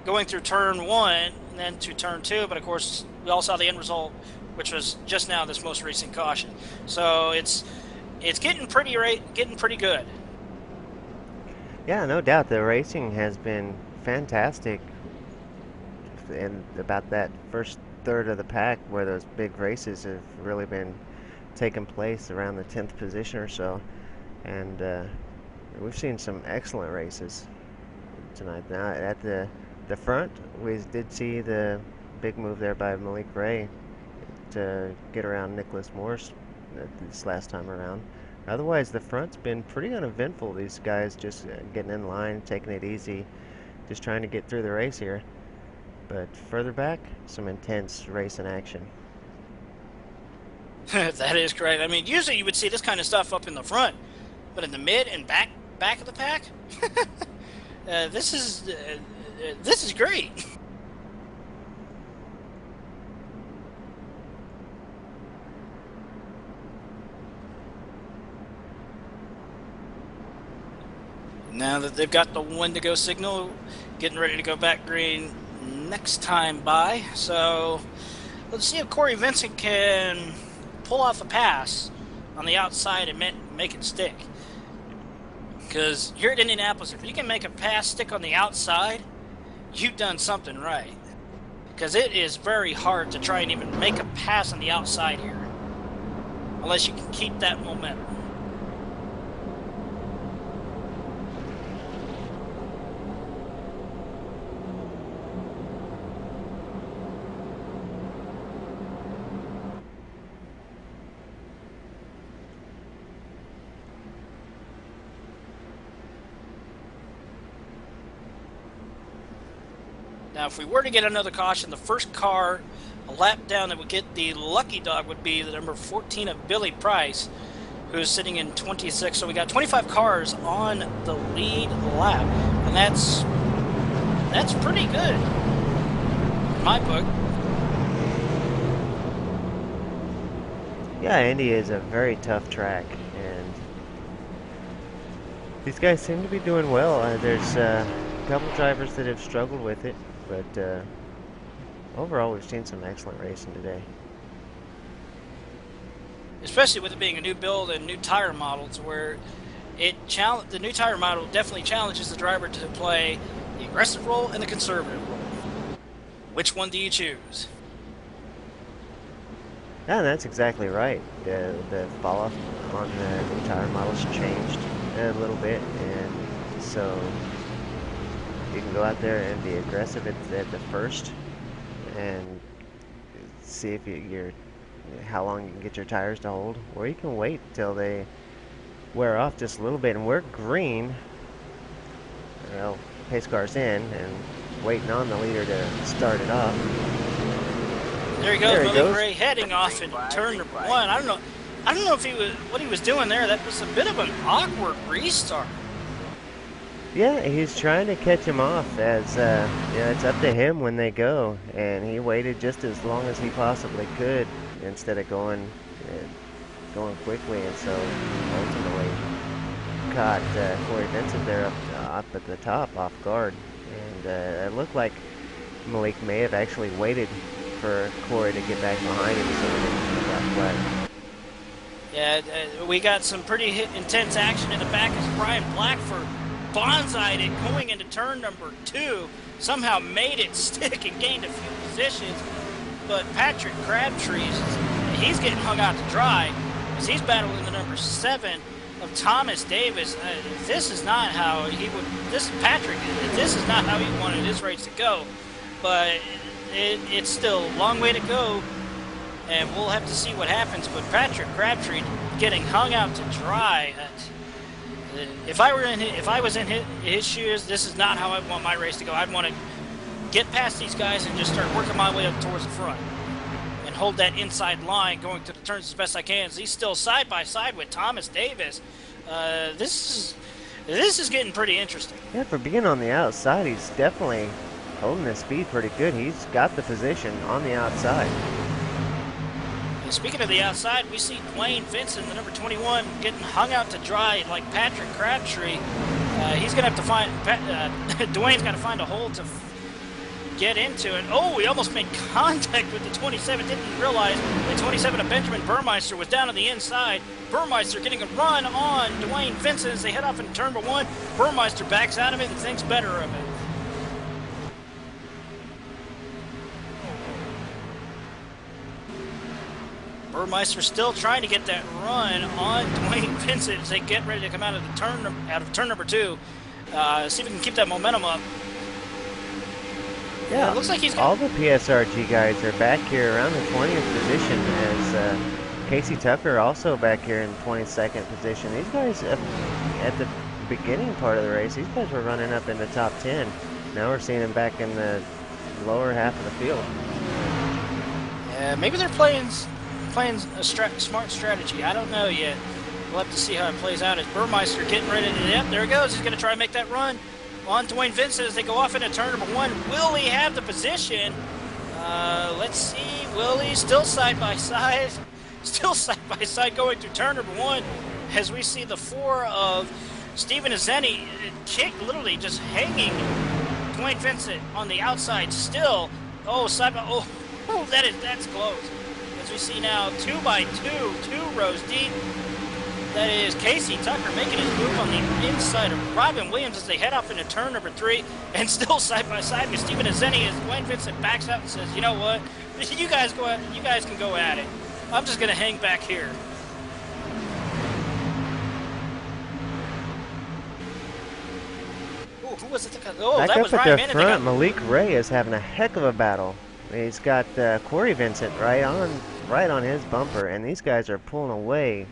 going through turn 1 and then to turn 2, but of course we all saw the end result, which was just now this most recent caution. So it's getting pretty good. Yeah, no doubt the racing has been fantastic, and about that first third of the pack where those big races have really been taking place around the 10th position or so, and we've seen some excellent races tonight. Now at the front, we did see the big move there by Malik Ray to get around Nicholas Morse this last time around. Otherwise, the front's been pretty uneventful. These guys just getting in line, taking it easy, just trying to get through the race here. But further back, some intense racing action. That is correct. I mean, usually you would see this kind of stuff up in the front, but in the mid and back of the pack, this is great. Now that they've got the one to go signal, getting ready to go back green next time by. So let's see if Corey Vincent can pull off a pass on the outside and make it stick. Because here at Indianapolis, if you can make a pass stick on the outside, you've done something right. Because it is very hard to try and even make a pass on the outside here, unless you can keep that momentum. Now, if we were to get another caution, the first car a lap down that would get the lucky dog would be the number 14 of Billy Price, who's sitting in 26. So we got 25 cars on the lead lap, and that's pretty good in my book. Yeah, Indy is a very tough track, and these guys seem to be doing well. There's a couple drivers that have struggled with it, but overall we've seen some excellent racing today. Especially with it being a new build and new tire models, where the new tire model definitely challenges the driver to play the aggressive role and the conservative role. Which one do you choose? Yeah, that's exactly right. The fall off on the new tire models changed a little bit, and so you can go out there and be aggressive at the first and see if you're how long you can get your tires to hold, or you can wait till they wear off just a little bit. And we're green, well, pace car's in and waiting on the leader to start it off. There he goes, Billy Gray heading off in turn number one. I don't know if what he was doing there. That was a bit of an awkward restart. Yeah, he's trying to catch him off, as it's up to him when they go, and he waited just as long as he possibly could instead of going quickly, and so ultimately caught Corey Vincent there up at the top off guard, and it looked like Malik may have actually waited for Corey to get back behind him so he didn't get flat. Yeah, we got some pretty intense action in the back as Brian Blackford bonsai'd it going into turn number 2, somehow made it stick and gained a few positions, but Patrick Crabtree, he's getting hung out to dry as he's battling the number 7 of Thomas Davis. This is not how he would, this is not how he wanted his race to go, but it's still a long way to go, and we'll have to see what happens. But Patrick Crabtree getting hung out to dry. If I was in his shoes, this is not how I want my race to go. I'd want to get past these guys and just start working my way up towards the front and hold that inside line going to the turns as best I can. He's still side by side with Thomas Davis. This is getting pretty interesting. Yeah, for being on the outside, he's definitely holding his speed pretty good. He's got the position on the outside. And speaking of the outside, we see Dwayne Vincent, the number 21, getting hung out to dry like Patrick Crabtree. He's going to have to find, Dwayne's got to find a hole to get into. And oh, he almost made contact with the 27. Didn't realize the 27 of Benjamin Burmeister was down on the inside. Burmeister getting a run on Dwayne Vincent as they head off into turn number 1. Burmeister backs out of it and thinks better of it. Burmeister still trying to get that run on Dwayne Vincent as they get ready to come out of turn number 2. See if we can keep that momentum up. Yeah, it looks like he's all the PSRG guys are back here around the 20th position as Casey Tucker also back here in 22nd position. These guys, at the beginning part of the race, these guys were running up in the top 10. Now we're seeing them back in the lower half of the field. Yeah, maybe they're playing a smart strategy. I don't know yet. We'll have to see how it plays out as Burmeister getting ready to, yep, there he goes. He's going to try and make that run on Dwayne Vincent as they go off into turn number 1. Will he have the position? Let's see. Will he still side by side? Still side by side going through turn number 1 as we see the 4 of Stephen Azeni kick, literally just hanging Dwayne Vincent on the outside still. Oh, side by, oh, that's close. As we see now, 2 by 2 rows deep. That is Casey Tucker making his move on the inside of Robin Williams as they head off into turn number 3, and still side by side with Stephen Azeni as Dwayne Vincent backs out and says, "You know what? You guys can go at it. I'm just gonna hang back here." Ooh, who was it? Oh, back that up was at Ryan the Manning. front, Malik Ray is having a heck of a battle. He's got Corey Vincent right on his bumper, and these guys are pulling away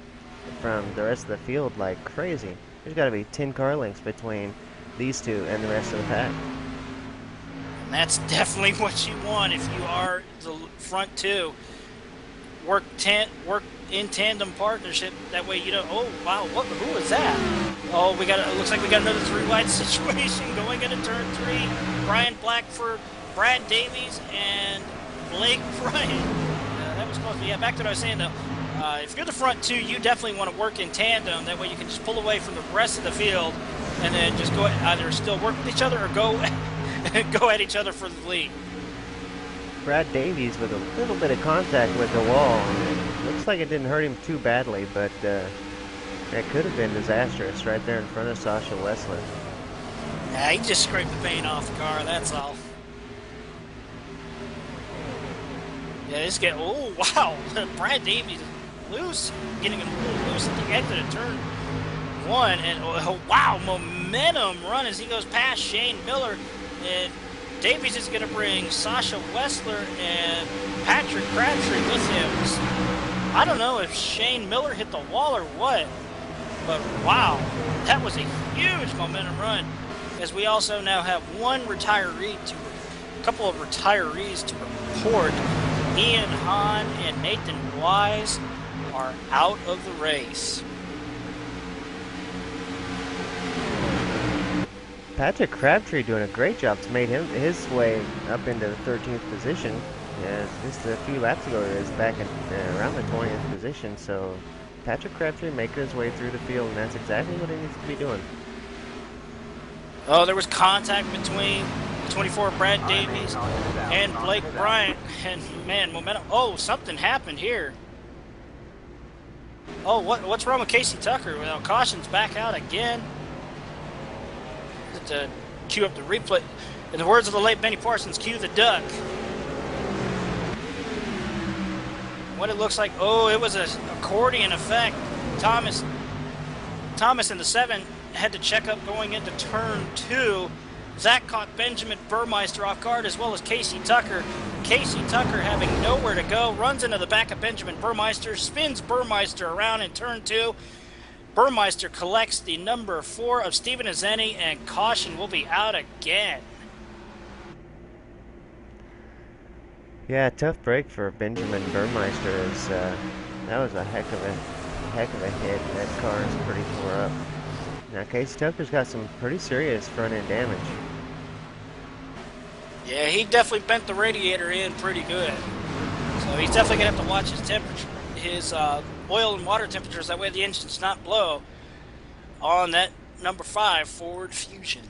from the rest of the field like crazy. There's got to be 10 car lengths between these two and the rest of the pack. And that's definitely what you want if you are the front 2. Work in tandem partnership. That way you don't. Oh wow, who was that? Oh, it looks like we got another 3-wide situation going into turn 3. Brian Black for Brad Davies and Blake Bryant. That was close. But yeah, back to what I was saying though. If you're the front 2, you definitely want to work in tandem. That way you can just pull away from the rest of the field and then just go either still work with each other or go at each other for the lead. Brad Davies with a little bit of contact with the wall. Looks like it didn't hurt him too badly, but that could have been disastrous right there in front of Sasha Wessler. Yeah, he just scraped the paint off the car, that's all. Yeah, oh wow, Brad Davies loose, getting him a little loose at the exit of turn 1, and oh wow, momentum run as he goes past Shane Miller, and Davies is going to bring Sasha Wessler and Patrick Crabtree with him. I don't know if Shane Miller hit the wall or what, but wow, that was a huge momentum run, as we also now have a couple of retirees to report. Ian Hahn and Nathan Wise are out of the race. Patrick Crabtree doing a great job to make his way up into the 13th position. Just a few laps ago, he was back around the 20th position. So Patrick Crabtree making his way through the field, and that's exactly what he needs to be doing. Oh, there was contact between 24 Brad Davies and Blake Bryant, and man, momentum. Oh, something happened here. Oh, what's wrong with Casey Tucker? Well, caution's back out again. To cue up the replay. In the words of the late Benny Parsons, cue the duck. What it looks like, oh, it was an accordion effect. Thomas in the 7 had to check up going into turn 2. That caught Benjamin Burmeister off guard, as well as Casey Tucker. Casey Tucker having nowhere to go, runs into the back of Benjamin Burmeister, spins Burmeister around in turn 2. Burmeister collects the number 4 of Stephen Azeni, and caution will be out again. Yeah, tough break for Benjamin Burmeister. That was a heck of a hit. That car is pretty tore up. Now Casey Tucker's got some pretty serious front end damage. Yeah, he definitely bent the radiator in pretty good. So he's definitely gonna have to watch his temperature, his oil and water temperatures, that way the engine does not blow on that number 5 Ford Fusion.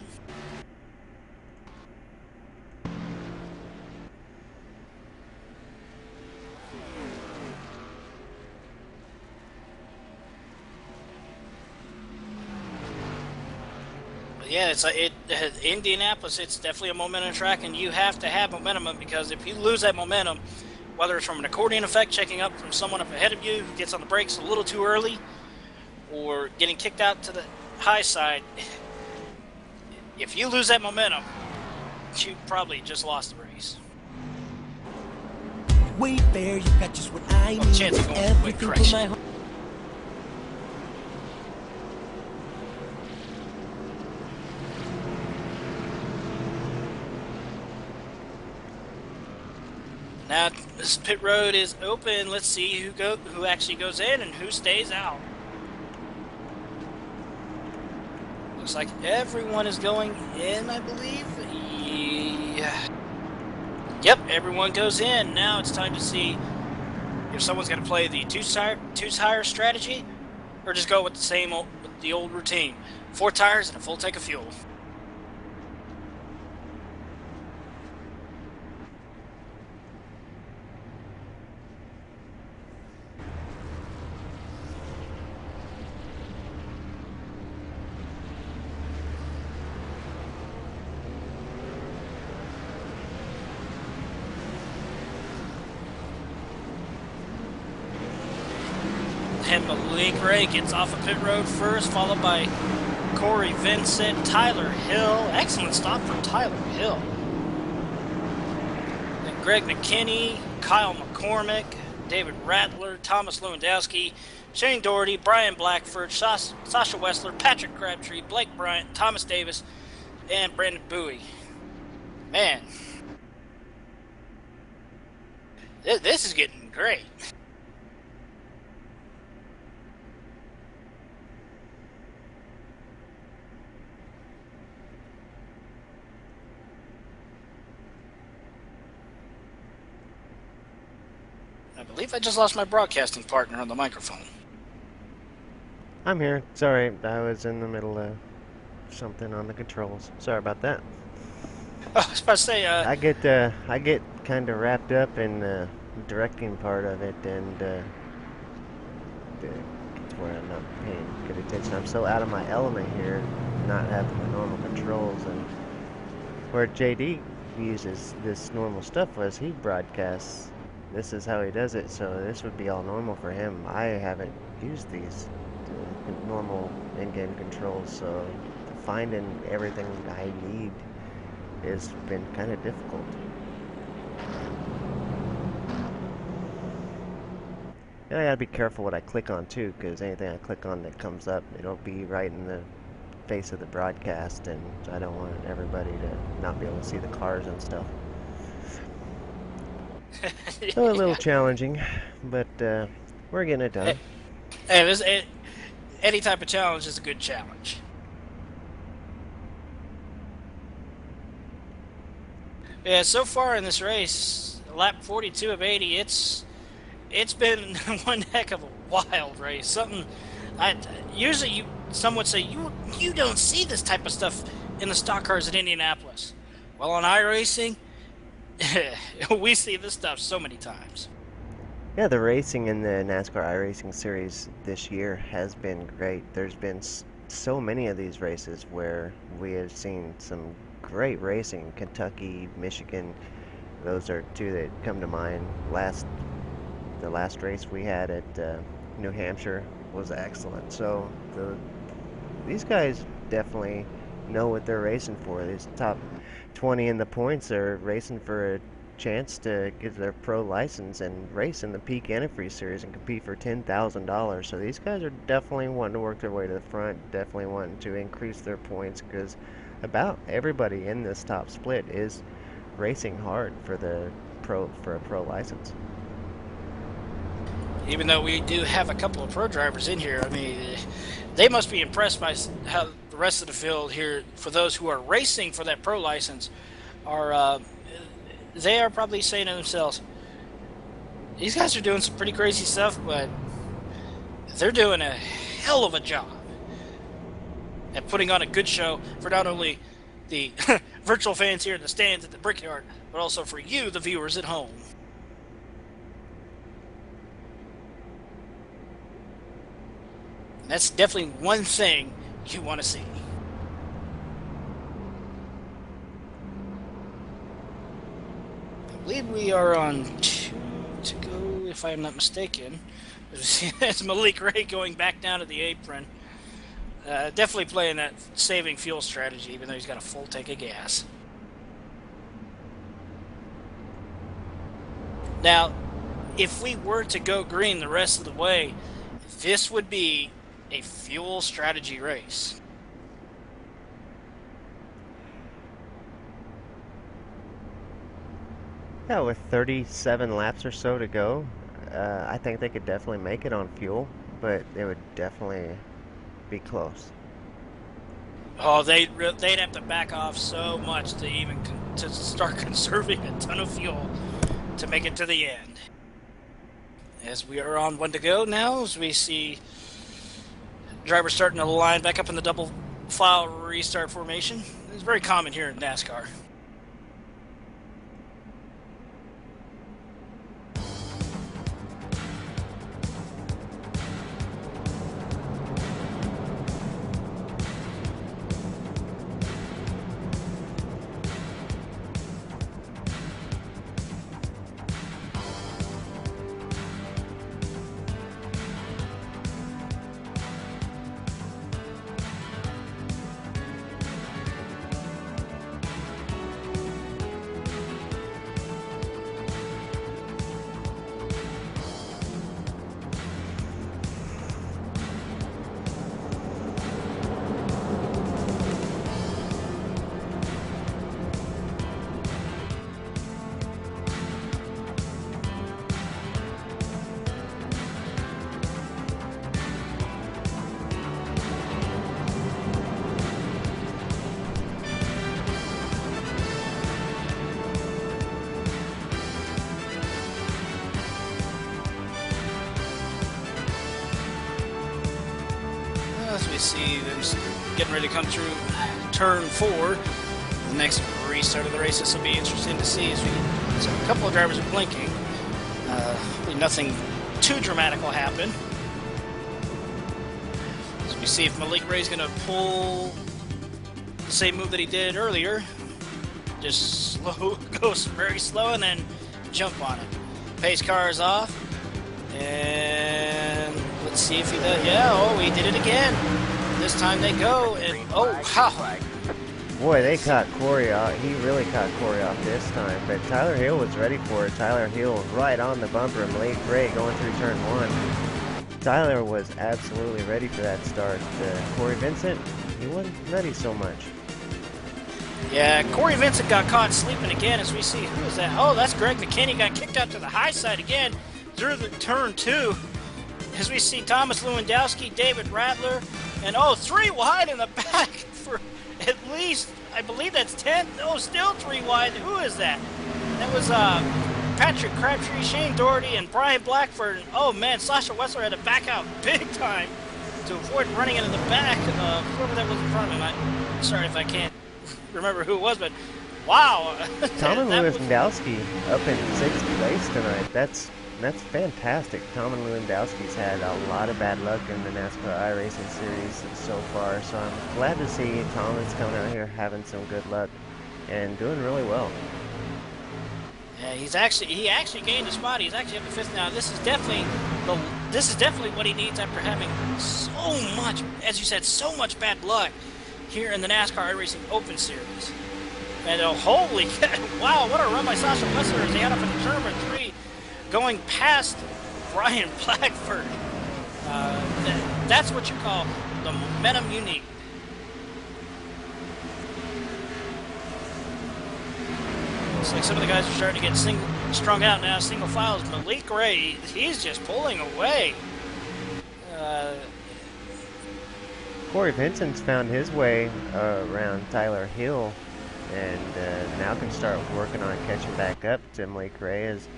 Yeah, Indianapolis, it's definitely a momentum track, and you have to have momentum, because if you lose that momentum, whether it's from an accordion effect, checking up from someone up ahead of you who gets on the brakes a little too early, or getting kicked out to the high side. If you lose that momentum, you probably just lost the race. Wayfair, you got just what I need. Chance of going quick Everything correction. for my home. Now this pit road is open. Let's see who actually goes in and who stays out. Looks like everyone is going in, I believe. Yeah. Yep, everyone goes in. Now it's time to see if someone's going to play the two tire strategy, or just go with the old routine: 4 tires and a full tank of fuel. And Malik Ray gets off of pit road first, followed by Corey Vincent, Tyler Hill. Excellent stop for Tyler Hill. Then Greg McKinney, Kyle McCormick, David Rattler, Thomas Lewandowski, Shane Doherty, Brian Blackford, Sasha Wessler, Patrick Crabtree, Blake Bryant, Thomas Davis, and Brandon Bowie. Man, this is getting great. I believe I just lost my broadcasting partner on the microphone. I'm here. Sorry, I was in the middle of something on the controls. Sorry about that. Oh, I was about to say, I get kind of wrapped up in the directing part of it, and where I'm not paying good attention. I'm so out of my element here, not having the normal controls, and where JD uses this normal stuff was he broadcasts. This is how he does it, so this would be all normal for him. I haven't used these normal in-game controls, so finding everything I need has been kind of difficult. And I gotta be careful what I click on too, because anything I click on that comes up, it'll be right in the face of the broadcast, and I don't want everybody to not be able to see the cars and stuff. So a little challenging, but we're getting it done. Hey, any type of challenge is a good challenge. Yeah, so far in this race, lap 42 of 80, it's been one heck of a wild race. Usually some would say you don't see this type of stuff in the stock cars at Indianapolis. Well, on iRacing, we see this stuff so many times. Yeah, the racing in the NASCAR iRacing series this year has been great. There's been so many of these races where we have seen some great racing. Kentucky, Michigan, those are two that come to mind. The last race we had at New Hampshire was excellent. So these guys definitely know what they're racing for. These top 20 in the points are racing for a chance to get their pro license and race in the Peak Antifreeze Series and compete for $10,000. So these guys are definitely wanting to work their way to the front, definitely wanting to increase their points, because about everybody in this top split is racing hard for a pro license. Even though we do have a couple of pro drivers in here, I mean, they must be impressed by how the rest of the field here, for those who are racing for that pro license, they are probably saying to themselves, these guys are doing some pretty crazy stuff, but they're doing a hell of a job at putting on a good show for not only the virtual fans here in the stands at the Brickyard, but also for you, the viewers at home. And that's definitely one thing you want to see. I believe we are on to go, if I am not mistaken. It's Malik Ray going back down to the apron. Definitely playing that saving fuel strategy, even though he's got a full tank of gas. Now, if we were to go green the rest of the way, this would be a fuel strategy race. Yeah, with 37 laps or so to go, I think they could definitely make it on fuel, but it would definitely be close. Oh, they'd have to back off so much to even to start conserving a ton of fuel to make it to the end. As we are on one to go now, as we see drivers starting to line back up in the double file restart formation. It's very common here in NASCAR. As we see them getting ready to come through turn 4, the next restart of the race. This will be interesting to see as so a couple of drivers are blinking. Nothing too dramatic will happen. As we see if Malik Ray's going to pull the same move that he did earlier. Just slow, goes very slow, and then jump on it. Pace car is off, and let's see if he does. Yeah, oh, he did it again. This time they go, and oh, wow. Boy, they caught Corey off. He really caught Corey off this time, but Tyler Hill was ready for it. Tyler Hill right on the bumper, and Malik Ray going through turn 1. Tyler was absolutely ready for that start. Corey Vincent, he wasn't ready so much. Yeah, Corey Vincent got caught sleeping again, as we see. Who is that? Oh, that's Greg McKinney. Got kicked out to the high side again through the turn 2. As we see Thomas Lewandowski, David Rattler, and oh, 3 wide in the back for at least, I believe that's 10. Oh, still 3 wide. Who is that? That was Patrick Crabtree, Shane Doherty, and Brian Blackford. Oh man, Sasha Wessler had to back out big time to avoid running into the back of whoever that was in front of him. I'm sorry if I can't remember who it was, but wow. Tom Lewandowski up in 6th place tonight. That's fantastic. Tom Lewandowski's had a lot of bad luck in the NASCAR iRacing series so far, so I'm glad to see Tom is coming out here having some good luck and doing really well. Yeah, he actually gained a spot. He's actually up to 5th now. This is definitely what he needs after having so much, as you said, so much bad luck here in the NASCAR iRacing Open Series. And holy wow, what a run by Sasha Wessler as he had up in turn 3, going past Brian Blackford. That's what you call the momentum you need. Looks like some of the guys are starting to get strung out now. Single files. Malik Ray, he's just pulling away. Corey Vincent's found his way around Tyler Hill, and now can start working on catching back up to Malik Ray. As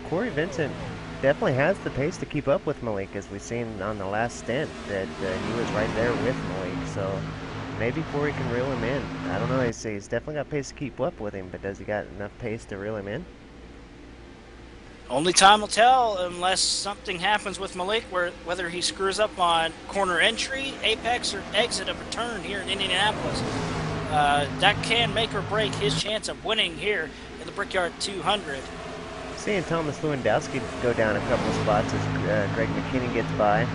Corey Vincent definitely has the pace to keep up with Malik, as we've seen on the last stint that he was right there with Malik. So maybe Corey can reel him in. I don't know. He's definitely got pace to keep up with him, but does he got enough pace to reel him in? Only time will tell, unless something happens with Malik, whether he screws up on corner entry, apex, or exit of a turn here in Indianapolis. That can make or break his chance of winning here in the Brickyard 200. Seeing Thomas Lewandowski go down a couple of spots as Greg McKinney gets by.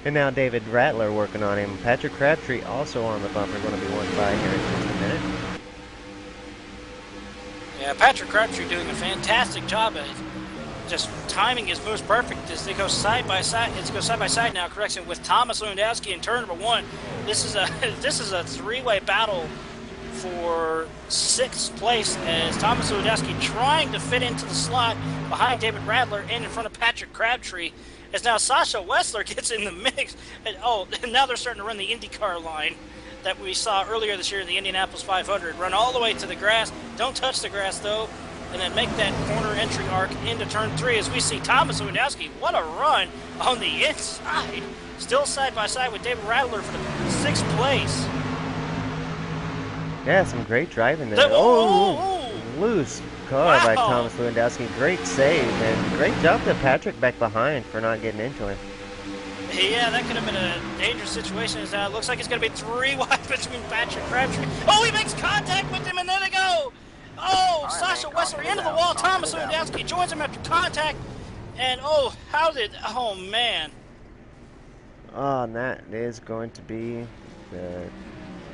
And now David Rattler working on him. Patrick Crabtree also on the bumper, going to be one by here in just a minute. Yeah, Patrick Crabtree doing a fantastic job at just timing his moves perfect as they go side by side. It's go side by side now, correction, with Thomas Lewandowski in turn number 1. This is a three-way battle for 6th place as Thomas Lewandowski trying to fit into the slot behind David Rattler and in front of Patrick Crabtree. As now Sasha Wessler gets in the mix. And now they're starting to run the IndyCar line that we saw earlier this year in the Indianapolis 500. Run all the way to the grass. Don't touch the grass, though. And then make that corner entry arc into turn 3 as we see Thomas Lewandowski. What a run on the inside. Still side by side with David Rattler for the 6th place. Yeah, some great driving there. Loose car by Thomas Lewandowski. Great save, and great job to Patrick back behind for not getting into him. Yeah, that could have been a dangerous situation. It looks like it's going to be 3 wide between Patrick Crabtree. Oh, he makes contact with him, and there they go. Oh, Sasha Wessler into the wall. Thomas Lewandowski joins him after contact. And, oh, man. Oh, and that is going to be the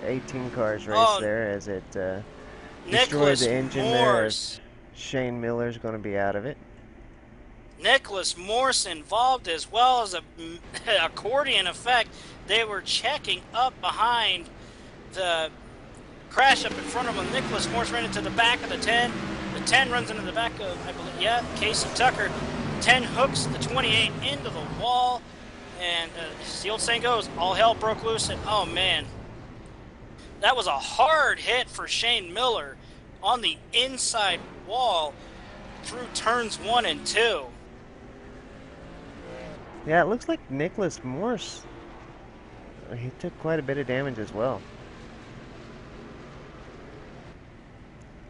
18 cars race there as it destroyed the engine there. Shane Miller's going to be out of it. Nicholas Morse involved as well as a accordion effect. They were checking up behind the crash up in front of them. Nicholas Morse ran into the back of the 10. The 10 runs into the back of, I believe, Casey Tucker. 10 hooks the 28 into the wall. And as the old saying goes, all hell broke loose. And, oh, man. That was a hard hit for Shane Miller on the inside wall through turns 1 and 2. Yeah, it looks like Nicholas Morse, he took quite a bit of damage as well.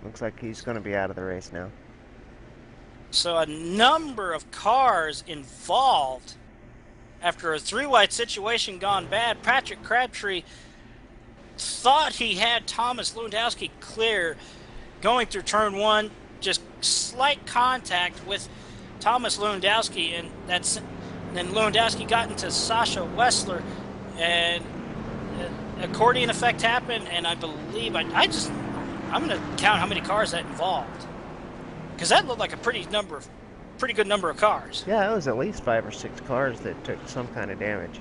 Looks like he's going to be out of the race now. So a number of cars involved after a 3-wide situation gone bad. Patrick Crabtree thought he had Thomas Lewandowski clear going through turn 1, just slight contact with Thomas Lewandowski, and then Lewandowski got into Sasha Wessler, and accordion effect happened, and I believe I'm going to count how many cars that involved, because that looked like a pretty good number of cars. Yeah, it was at least 5 or 6 cars that took some kind of damage.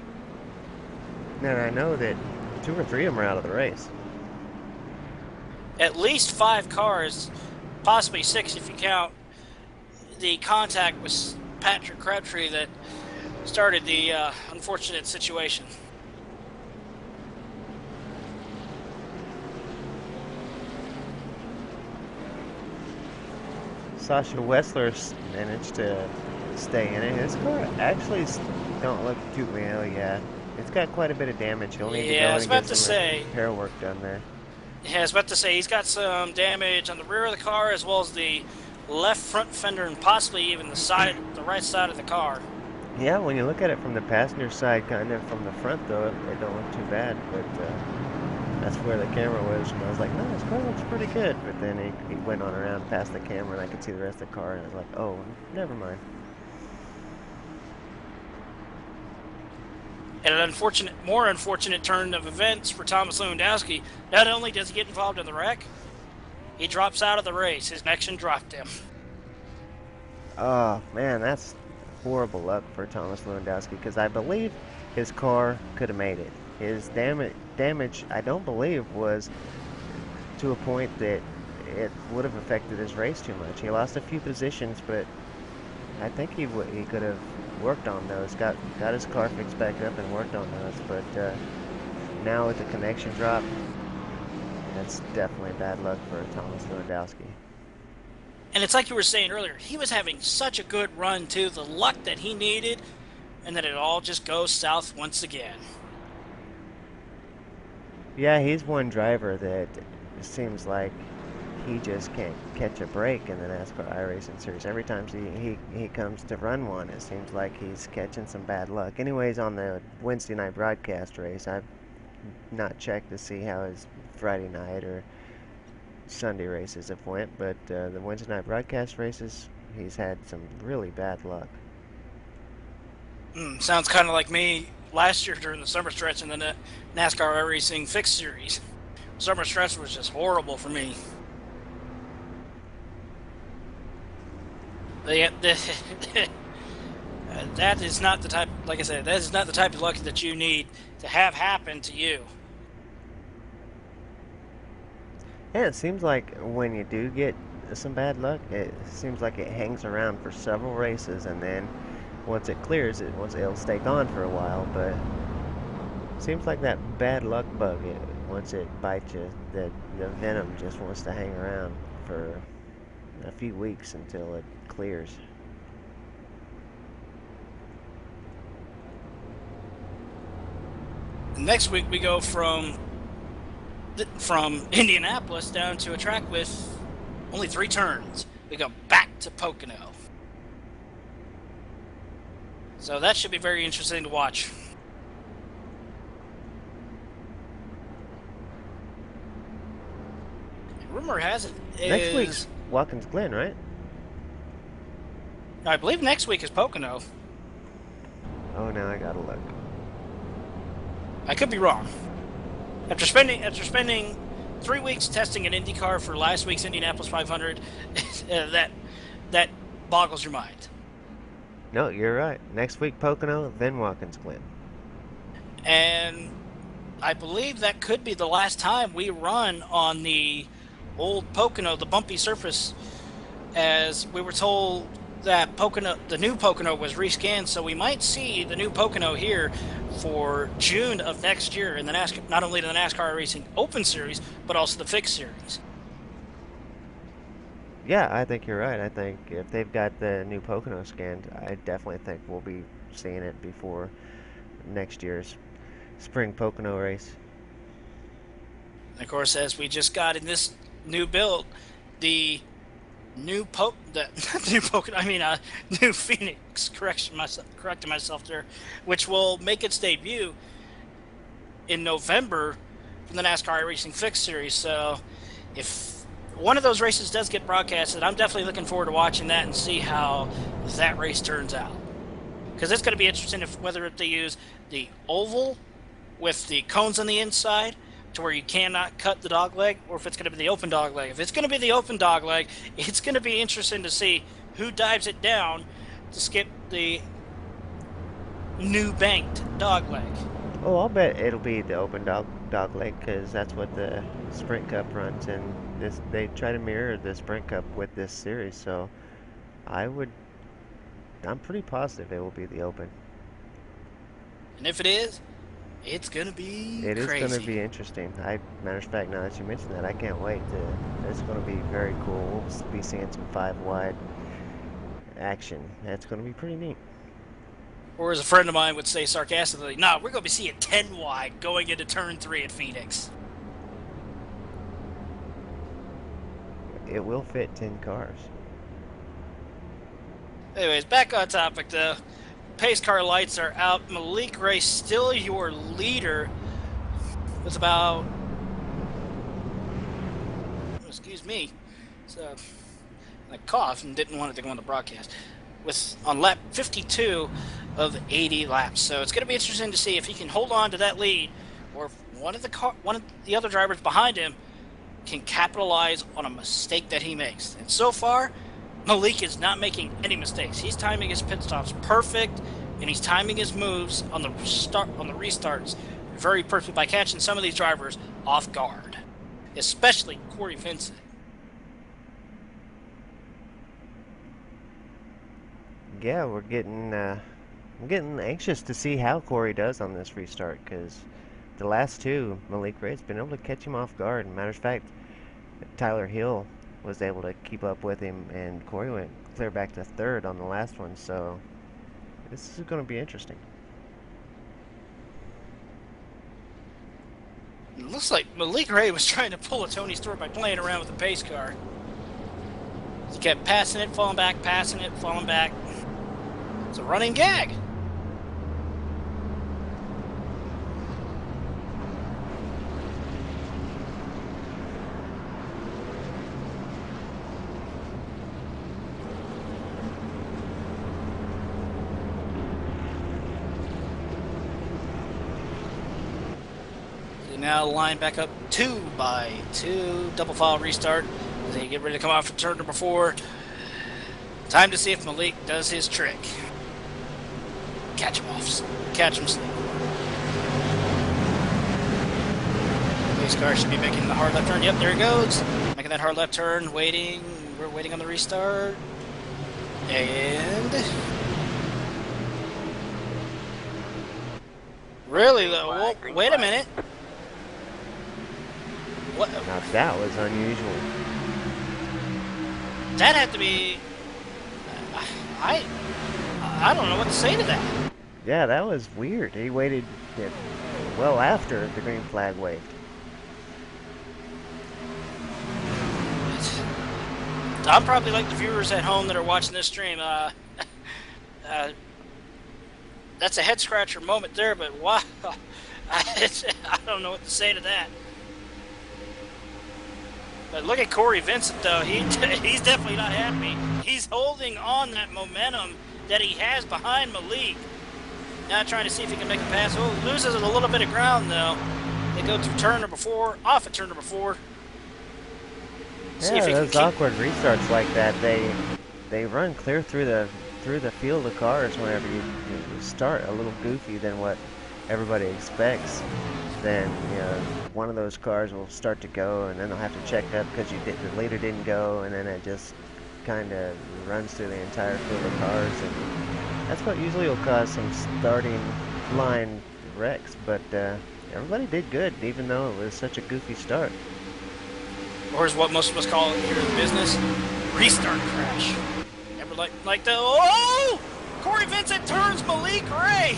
And I know that 2 or 3 of them are out of the race. At least 5 cars, possibly 6 if you count the contact with Patrick Crabtree that started the unfortunate situation. Sasha Wessler managed to stay in it. His car actually don't look too well. Yeah, it's got quite a bit of damage. He'll need to go and get some repair work done there. Yeah, I was about to say he's got some damage on the rear of the car as well as the left front fender and possibly even the right side of the car. Yeah, when you look at it from the passenger side, kind of from the front though, it don't look too bad. But that's where the camera was, and I was like, no, this car looks pretty good. But then he went on around past the camera, and I could see the rest of the car, and I was like, oh, never mind. And an more unfortunate turn of events for Thomas Lewandowski. Not only does he get involved in the wreck, he drops out of the race. His connection dropped him. Oh, man, that's horrible luck for Thomas Lewandowski, because I believe his car could have made it. His damage, I don't believe, was to a point that it would have affected his race too much. He lost a few positions, but I think he could have worked on those, got his car fixed back up and worked on those. But now with the connection drop, that's definitely bad luck for Thomas Lewandowski. And it's like you were saying earlier, he was having such a good run too, the luck that he needed, and then it all just goes south once again. Yeah, he's one driver that it seems like he just can't catch a break in the NASCAR iRacing series. Every time he comes to run one, it seems like he's catching some bad luck. Anyways, on the Wednesday night broadcast race, I've not checked to see how his Friday night or Sunday races have went, but the Wednesday night broadcast races, he's had some really bad luck. Sounds kind of like me last year during the summer stretch in the NASCAR iRacing Fixed Series. Summer stretch was just horrible for me. That is not the type, like I said, that is not the type of luck that you need to have happen to you. Yeah, it seems like when you do get some bad luck, it seems like it hangs around for several races, and then once it clears, it'll stay gone for a while. But it seems like that bad luck bug, once it bites you, the venom just wants to hang around for a few weeks until it clears. Next week we go from Indianapolis down to a track with only 3 turns. We go back to Pocono. So that should be very interesting to watch. Rumor has it Next week's Watkins Glen, right? I believe next week is Pocono. Oh, now I gotta look. I could be wrong. After spending 3 weeks testing an IndyCar for last week's Indianapolis 500, that boggles your mind. No, you're right. Next week Pocono, then Watkins Glen. And I believe that could be the last time we run on the old Pocono, the bumpy surface, as we were told that Pocono, the new Pocono, was rescanned, so we might see the new Pocono here for June of next year in the NASCAR, not only the NASCAR iRacing Open Series, but also the Fixed Series. Yeah, I think you're right. I think if they've got the new Pocono scanned, I definitely think we'll be seeing it before next year's spring Pocono race. And of course, as we just got in this new build, the new new Phoenix, correcting myself there, which will make its debut in November from the NASCAR iRacing Fixed Series. So if one of those races does get broadcasted, I'm definitely looking forward to watching that and see how that race turns out. Because it's going to be interesting whether they use the oval with the cones on the inside to where you cannot cut the dog leg, or if it's going to be the open dog leg. If it's going to be the open dog leg, it's going to be interesting to see who dives it down to skip the new banked dog leg. Oh, I'll bet it'll be the open dog leg, because that's what the Sprint Cup runs, and they try to mirror the Sprint Cup with this series. So I'm pretty positive it will be the open. And if it is, it's going to be crazy. It is going to be interesting. Matter of fact, now that you mentioned that, I can't wait it's going to be very cool. We'll be seeing some 5-wide action. That's going to be pretty neat. Or as a friend of mine would say sarcastically, nah, we're going to be seeing 10 wide going into turn 3 at Phoenix. It will fit 10 cars. Anyways, back on topic though. Pace car lights are out. Malik Ray still your leader with about, excuse me, so I coughed and didn't want it to go on the broadcast, with on lap 52 of 80 laps. So it's going to be interesting to see if he can hold on to that lead, or if one of the other drivers behind him can capitalize on a mistake that he makes. And so far, Malik is not making any mistakes. He's timing his pit stops perfect, and he's timing his moves on the restarts very perfectly by catching some of these drivers off guard, especially Corey Vincent. Yeah, we're getting anxious to see how Corey does on this restart, because the last two, Malik Ray's been able to catch him off guard. Matter of fact, Tyler Hill was able to keep up with him, and Corey went clear back to third on the last one, so this is going to be interesting. It looks like Malik Ray was trying to pull a Tony Stewart by playing around with the pace car. He kept passing it, falling back, passing it, falling back. It's a running gag. now line back up 2 by 2. Double file restart. They get ready to come off for turn number 4. Time to see if Malik does his trick. Catch him off. Catch him sleep. This car should be making the hard left turn. Yep, there he goes. Making that hard left turn. Waiting. We're waiting on the restart. And... really though? Wait a minute. What? Now that was unusual. That had to be... I don't know what to say to that. Yeah, that was weird. He waited well after the green flag waved. I'm probably like the viewers at home that are watching this stream. That's a head scratcher moment there, but wow, I don't know what to say to that. But look at Corey Vincent, though. He's definitely not happy. He's holding on that momentum that he has behind Malik. Now trying to see if he can make a pass. Oh, loses a little bit of ground, though. They go through turn number 4, off at turn number 4. Yeah, those awkward restarts like that, they run clear through the field of cars whenever you start a little goofy than what everybody expects. Then one of those cars will start to go, and then they'll have to check up because the leader didn't go, and then it just kind of runs through the entire field of cars, and that's what usually will cause some starting line wrecks. But everybody did good, even though it was such a goofy start. Or is what most of us call it here in the business, restart crash. Never like the, oh! Corey Vincent turns Malik Ray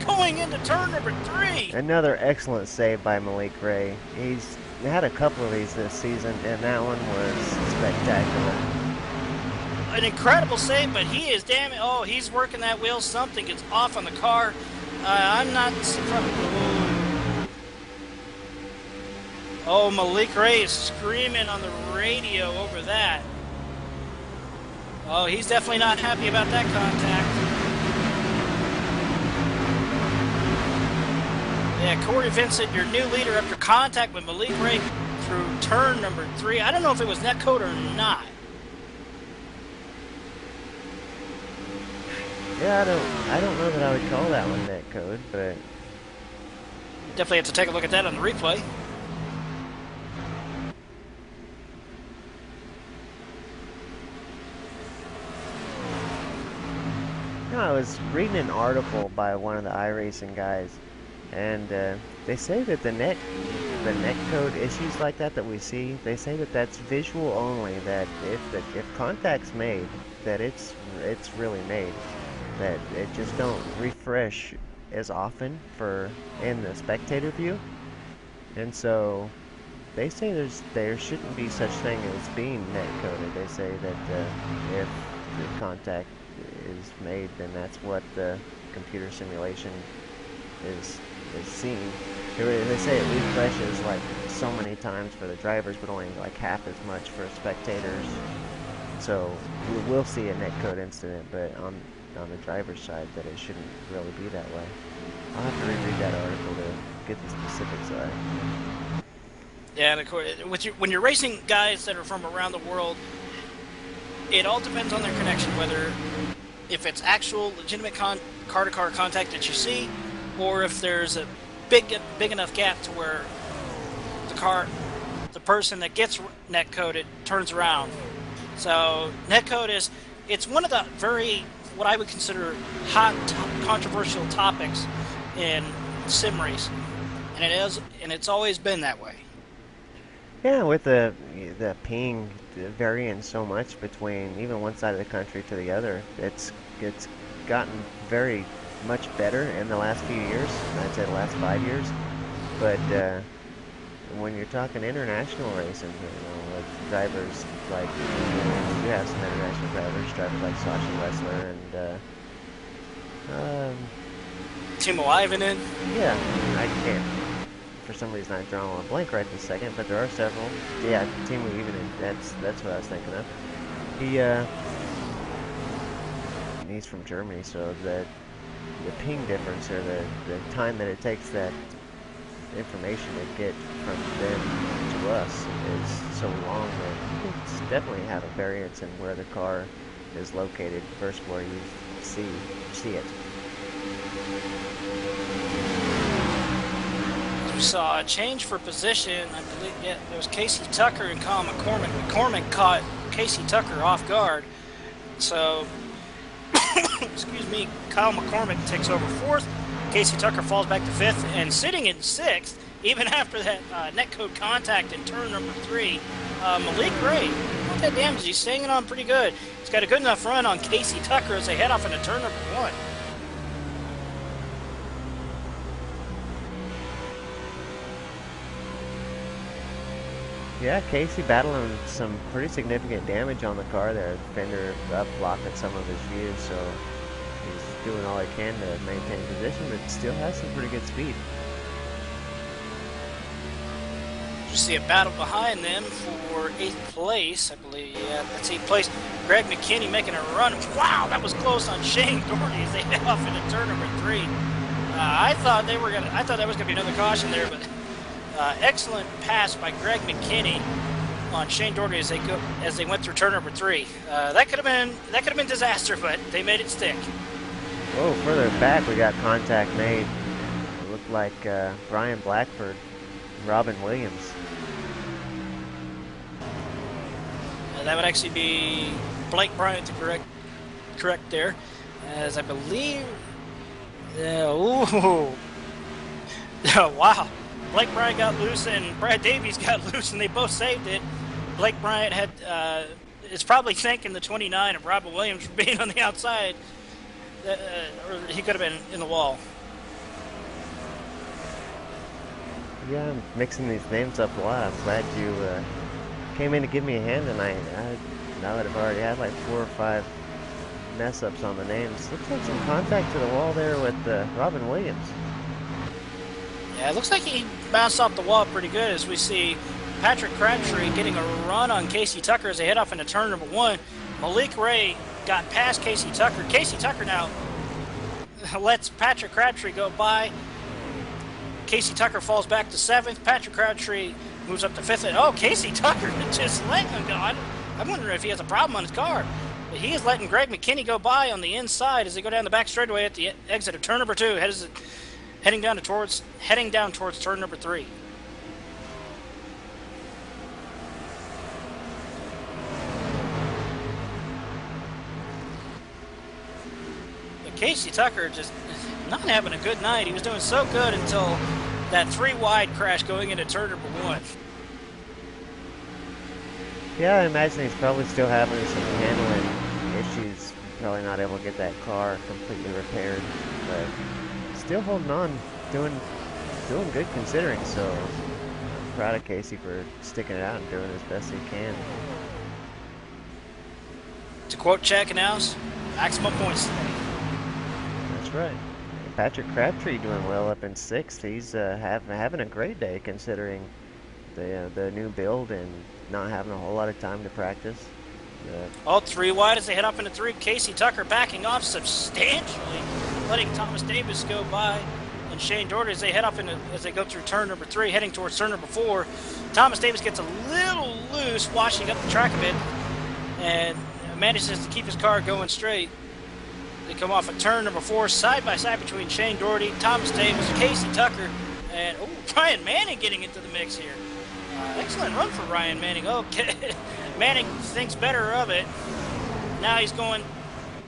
going into turn number 3. Another excellent save by Malik Ray. He's had a couple of these this season, and that one was spectacular. An incredible save, but he is damn it. Oh, he's working that wheel. Something gets off on the car. I'm not surprised. Oh, Malik Ray is screaming on the radio over that. Oh, he's definitely not happy about that contact. Yeah, Corey Vincent, your new leader after contact with Malik Ray through turn number 3. I don't know if it was netcode or not. Yeah, I don't know that I would call that one netcode, but definitely have to take a look at that on the replay. I was reading an article by one of the iRacing guys, and they say that the netcode issues like that we see, they say that that's visual only. That if contact's made, that it's really made. That it just don't refresh as often in the spectator view, and so they say there shouldn't be such thing as being netcoded. They say that if the contact is made, then that's what the computer simulation is seeing. They say it refreshes like so many times for the drivers, but only like half as much for spectators. So we will see a netcode incident, but on the driver's side, that it shouldn't really be that way. I'll have to reread that article to get the specifics of it. Yeah, and of course, when you're racing guys that are from around the world, it all depends on their connection, whether if it's actual legitimate car-to-car contact that you see, or if there's a big enough gap to where the person that gets netcoded turns around. So netcode it's one of the what I would consider hot, controversial topics in sim racing, and it's always been that way. Yeah, with the ping varying so much between even one side of the country to the other, it's gotten very much better in the last few years. I'd say the last 5 years. But when you're talking international racing, with drivers like you have some international drivers like Sasha Wessler and Timo Ivanen. Yeah, I can't. For some reason, I'm drawing a blank right this second, but there are several. Yeah, Timo Ivanen. That's what I was thinking of. He's from Germany, so the ping difference or the time that it takes that information to get from them to us is so long that it's definitely have a variance in where the car is located versus where you see it. We saw a change for position. I believe, yeah, there was Casey Tucker and Kyle McCormick. McCormick caught Casey Tucker off guard. So, excuse me, Kyle McCormick takes over 4th. Casey Tucker falls back to 5th. And sitting in 6th, even after that netcode contact in turn number 3, Malik Ray, not that damage. He's hanging on pretty good. He's got a good enough run on Casey Tucker as they head off into turn number 1. Yeah, Casey battling some pretty significant damage on the car there. Fender up blocking some of his views, so he's doing all he can to maintain position, but still has some pretty good speed. You see a battle behind them for 8th place, I believe. Yeah, that's 8th place. Greg McKinney making a run. Wow, that was close on Shane Doherty as they head off into turn number 3. I thought that was gonna be another caution there, but excellent pass by Greg McKinney on Shane Doherty as they went through turn number 3. That could have been disaster, but they made it stick. Oh, further back we got contact made. It looked like Brian Blackford, Robin Williams. That would actually be Blake Bryant to correct there, as I believe. Oh, wow. Blake Bryant got loose and Brad Davies got loose, and they both saved it. Blake Bryant is probably thanking the 29 of Robin Williams for being on the outside, or he could have been in the wall. Yeah, I'm mixing these names up a lot. I'm glad you came in to give me a hand tonight. Now that I've already had like 4 or 5 mess-ups on the names. Looks like some contact to the wall there with Robin Williams. Yeah, it looks like he bounced off the wall pretty good as we see Patrick Crabtree getting a run on Casey Tucker as they head off into turn number 1. Malik Ray got past Casey Tucker. Casey Tucker now lets Patrick Crabtree go by. Casey Tucker falls back to 7th. Patrick Crabtree moves up to 5th. And, oh, Casey Tucker just letting him go. I'm wondering if he has a problem on his car. But he is letting Greg McKinney go by on the inside as they go down the back straightaway at the exit of turn number 2. Heading down towards turn number 3. But Casey Tucker just not having a good night. He was doing so good until that 3-wide crash going into turn number 1. Yeah, I imagine he's probably still having some handling issues. Probably not able to get that car completely repaired, but still holding on, doing good considering. So I'm proud of Casey for sticking it out and doing as best he can. To quote Chad Canals, maximum points today. That's right. Patrick Crabtree doing well up in 6th. He's having a great day considering the new build and not having a whole lot of time to practice. All 3 wide as they head up into 3. Casey Tucker backing off substantially, letting Thomas Davis go by, and Shane Doherty as they head up as they go through turn number 3, heading towards turn number 4. Thomas Davis gets a little loose, washing up the track a bit, and manages to keep his car going straight. They come off at turn number 4, side by side between Shane Doherty, Thomas Davis, Casey Tucker, and Ryan Manning getting into the mix here. Excellent run for Ryan Manning. Okay, Manning thinks better of it. Now he's going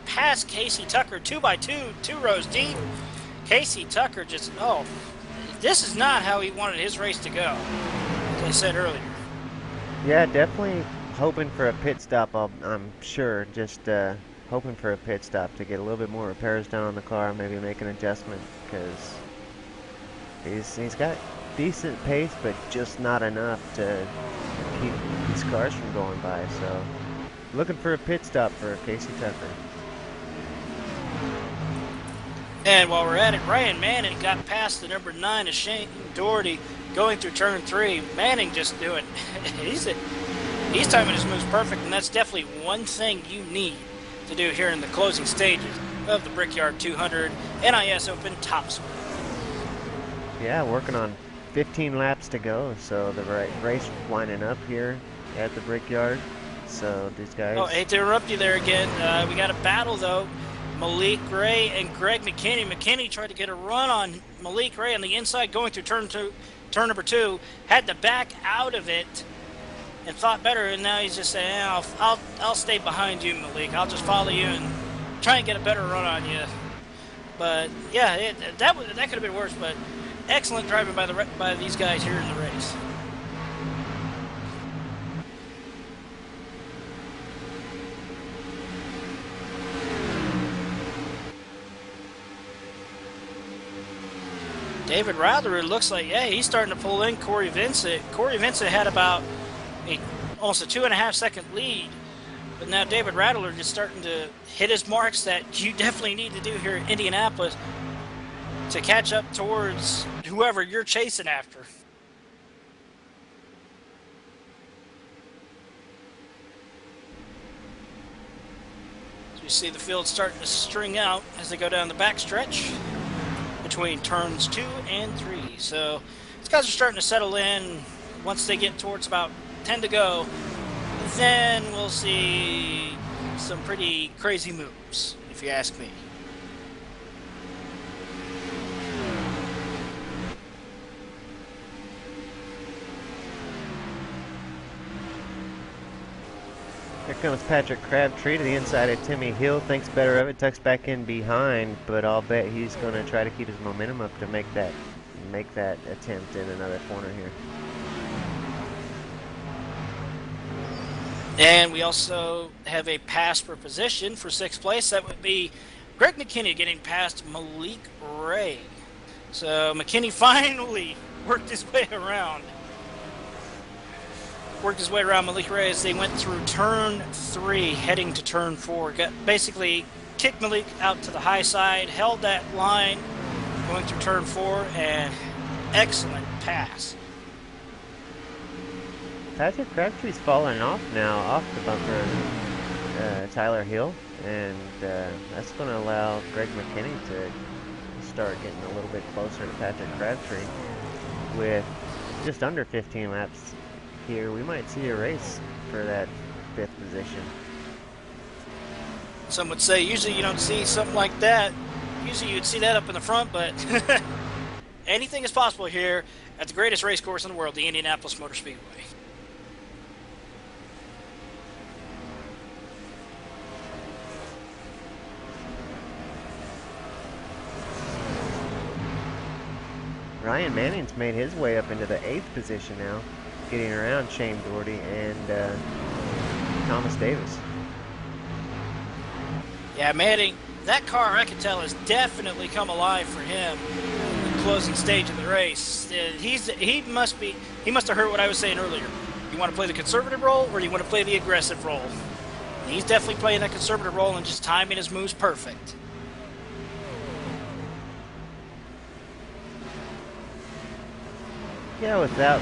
past Casey Tucker, 2 by 2, 2 rows deep. Casey Tucker just, this is not how he wanted his race to go, as I said earlier. Yeah, definitely hoping for a pit stop, I'm sure. Just hoping for a pit stop to get a little bit more repairs done on the car, maybe make an adjustment, because he's got decent pace, but just not enough to keep these cars from going by. So looking for a pit stop for Casey Tucker. And while we're at it, Ryan Manning got past the number 9 of Shane Doherty going through turn 3. Manning just doing, he's timing his moves perfect, and that's definitely one thing you need to do here in the closing stages of the Brickyard 200 NIS Open Topspin. Yeah, working on 15 laps to go, so the race winding up here at the Brickyard. So these guys. Oh, I hate to interrupt you there again. We got a battle though. Malik Ray and Greg McKinney. McKinney tried to get a run on Malik Ray on the inside going through turn number 2. Had to back out of it and thought better, and now he's just saying, I'll stay behind you, Malik. I'll just follow you and try and get a better run on you. But yeah, that could have been worse. But excellent driving by these guys here in the race. David Rattler, it looks like, yeah, he's starting to pull in Corey Vincent. Corey Vincent had about almost a 2.5 second lead, but now David Rattler is starting to hit his marks that you definitely need to do here in Indianapolis to catch up towards whoever you're chasing after. So you see the field starting to string out as they go down the backstretch between turns 2 and 3. So these guys are starting to settle in. Once they get towards about 10 to go, then we'll see some pretty crazy moves, if you ask me. Here comes Patrick Crabtree to the inside of Timmy Hill. Thinks better of it, tucks back in behind, but I'll bet he's going to try to keep his momentum up to make that attempt in another corner here. And we also have a pass for position for 6th place. That would be Greg McKinney getting past Malik Ray. So McKinney finally worked his way around Malik Ray as they went through turn 3, heading to turn 4. Basically kicked Malik out to the high side, held that line going through turn 4, and excellent pass. Patrick Crabtree's falling off now, off the bumper of Tyler Hill, and that's going to allow Greg McKinney to start getting a little bit closer to Patrick Crabtree. With just under 15 laps here, we might see a race for that 5th position. Some would say usually you don't see something like that. Usually you'd see that up in the front, but anything is possible here at the greatest race course in the world, the Indianapolis Motor Speedway. Ryan Manning's made his way up into the 8th position now, getting around Shane Doherty and Thomas Davis. Yeah, Manning, that car, I can tell, has definitely come alive for him in the closing stage of the race. He must have heard what I was saying earlier. You want to play the conservative role or you want to play the aggressive role? He's definitely playing that conservative role and just timing his moves perfect. Yeah, without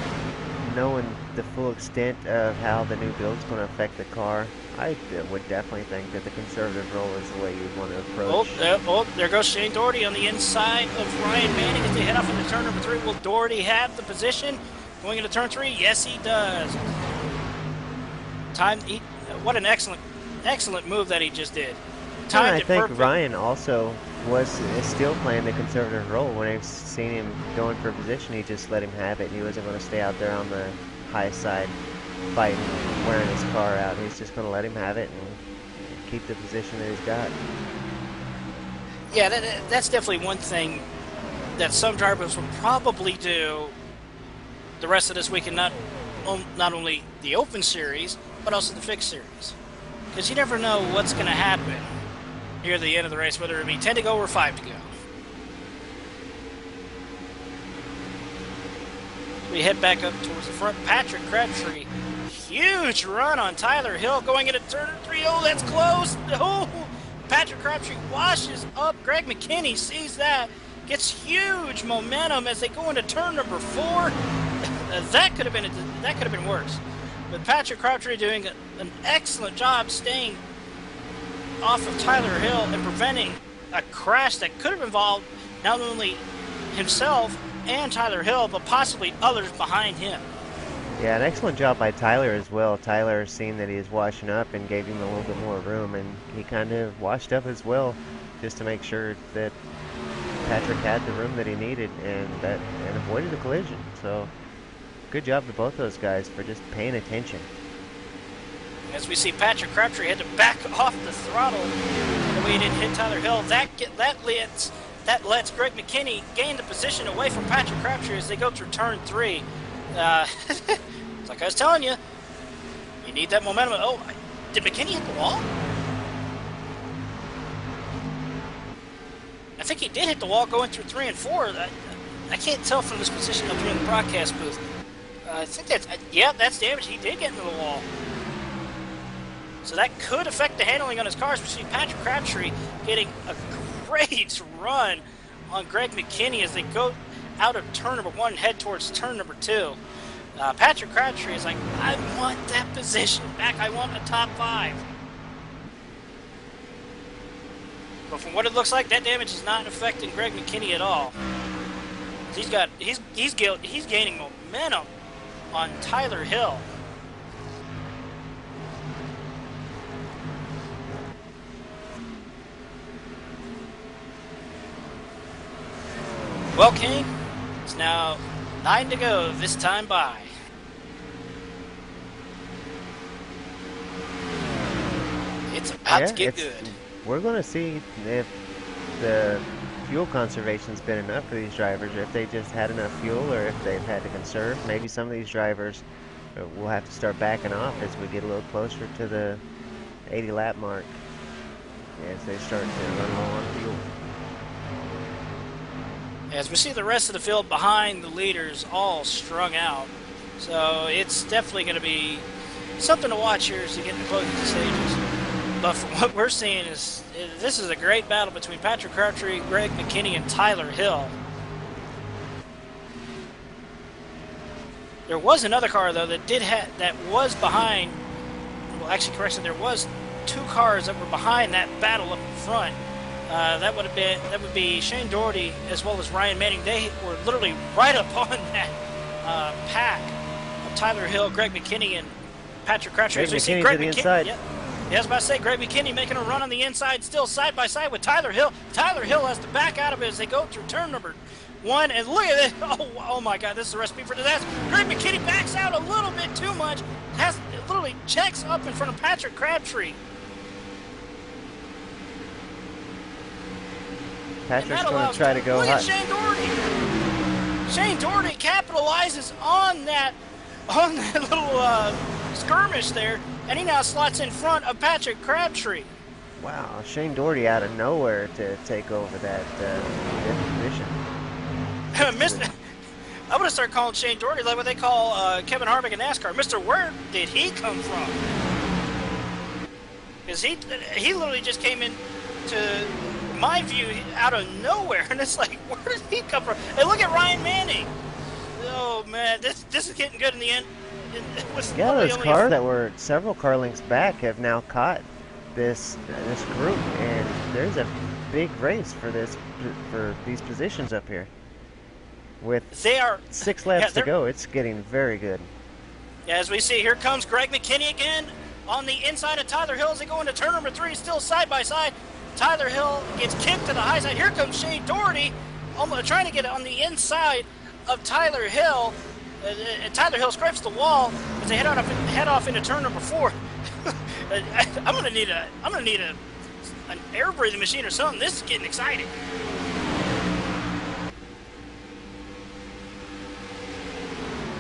knowing the full extent of how the new build's going to affect the car, I would definitely think that the conservative role is the way you'd want to approach. There goes Shane Doherty on the inside of Ryan Manning as they head off into turn number 3. Will Doherty have the position going into turn 3? Yes, he does. What an excellent move that he just did. I think perfect. Ryan also is still playing the conservative role. When I've seen him going for a position, he just let him have it. He wasn't going to stay out there on the high side fighting, wearing his car out. He's just going to let him have it and keep the position that he's got. Yeah, that's definitely one thing that some drivers will probably do the rest of this weekend, not only the Open Series, but also the Fixed Series. Because you never know what's going to happen here at the end of the race, whether it be 10 to go or 5 to go. We head back up towards the front. Patrick Crabtree, huge run on Tyler Hill going into turn 3. Oh, that's close. Oh, Patrick Crabtree washes up. Greg McKinney sees that, gets huge momentum as they go into turn number 4. That could have been worse. But Patrick Crabtree doing an excellent job staying off of Tyler Hill and preventing a crash that could have involved not only himself and Tyler Hill, but possibly others behind him. Yeah, an excellent job by Tyler as well. Tyler seen that he was washing up and gave him a little bit more room, and he kind of washed up as well, just to make sure that Patrick had the room that he needed and avoided the collision. So good job to both those guys for just paying attention. As we see Patrick Crabtree had to back off the throttle the way he didn't hit Tyler Hill. That lets Greg McKinney gain the position away from Patrick Crabtree as they go through turn 3. It's like I was telling you, you need that momentum. Oh, did McKinney hit the wall? I think he did hit the wall going through 3 and 4. I can't tell from this position up here in the broadcast booth. I think that's damage. He did get into the wall. So that could affect the handling on his cars. We see Patrick Crabtree getting a great run on Greg McKinney as they go out of turn number 1 and head towards turn number 2. Patrick Crabtree is like, I want that position back. I want a top 5. But from what it looks like, that damage is not affecting Greg McKinney at all. He's gaining momentum on Tyler Hill. Well, King, it's now 9 to go this time by. It's about to get good. We're going to see if the fuel conservation's been enough for these drivers, or if they just had enough fuel, or if they've had to conserve. Maybe some of these drivers will have to start backing off as we get a little closer to the 80 lap mark, as they start to run low on fuel. As we see the rest of the field behind the leaders all strung out. So it's definitely going to be something to watch here as we get in the closing stages. But from what we're seeing is this is a great battle between Patrick Crabtree, Greg McKinney, and Tyler Hill. There was another car though that was behind. Well, actually, correction, there was 2 cars that were behind that battle up in front. That would be Shane Doherty as well as Ryan Manning. They were literally right up on that pack of Tyler Hill, Greg McKinney, and Patrick Crabtree. Greg McKinney to the inside. Yeah, I was about to say, Greg McKinney making a run on the inside, still side by side with Tyler Hill. Tyler Hill has to back out of it as they go through turn number 1. And look at this. Oh my God, this is a recipe for disaster. Greg McKinney backs out a little bit too much. Literally checks up in front of Patrick Crabtree. Patrick's going to try to go high. Look at Shane Doherty. Shane Doherty capitalizes on that little skirmish there, and he now slots in front of Patrick Crabtree. Wow, Shane Doherty out of nowhere to take over that position. I'm going to start calling Shane Doherty like what they call Kevin Harvick in NASCAR. Mr. Where did he come from? Because he literally just came in to my view out of nowhere, and it's like, where did he come from? And look at Ryan Manning. Oh man, this is getting good in the end. Yeah, those cars that were several car lengths back have now caught this group, and there's a big race for these positions up here. With 6 laps to go, it's getting very good. Yeah, as we see, here comes Greg McKinney again on the inside of Tyler Hill as they go into turn number 3, still side by side. Tyler Hill gets kicked to the high side. Here comes Shane Doherty, almost trying to get it on the inside of Tyler Hill. And Tyler Hill scrapes the wall as they head off into turn number 4. I'm gonna need an air breathing machine or something. This is getting exciting.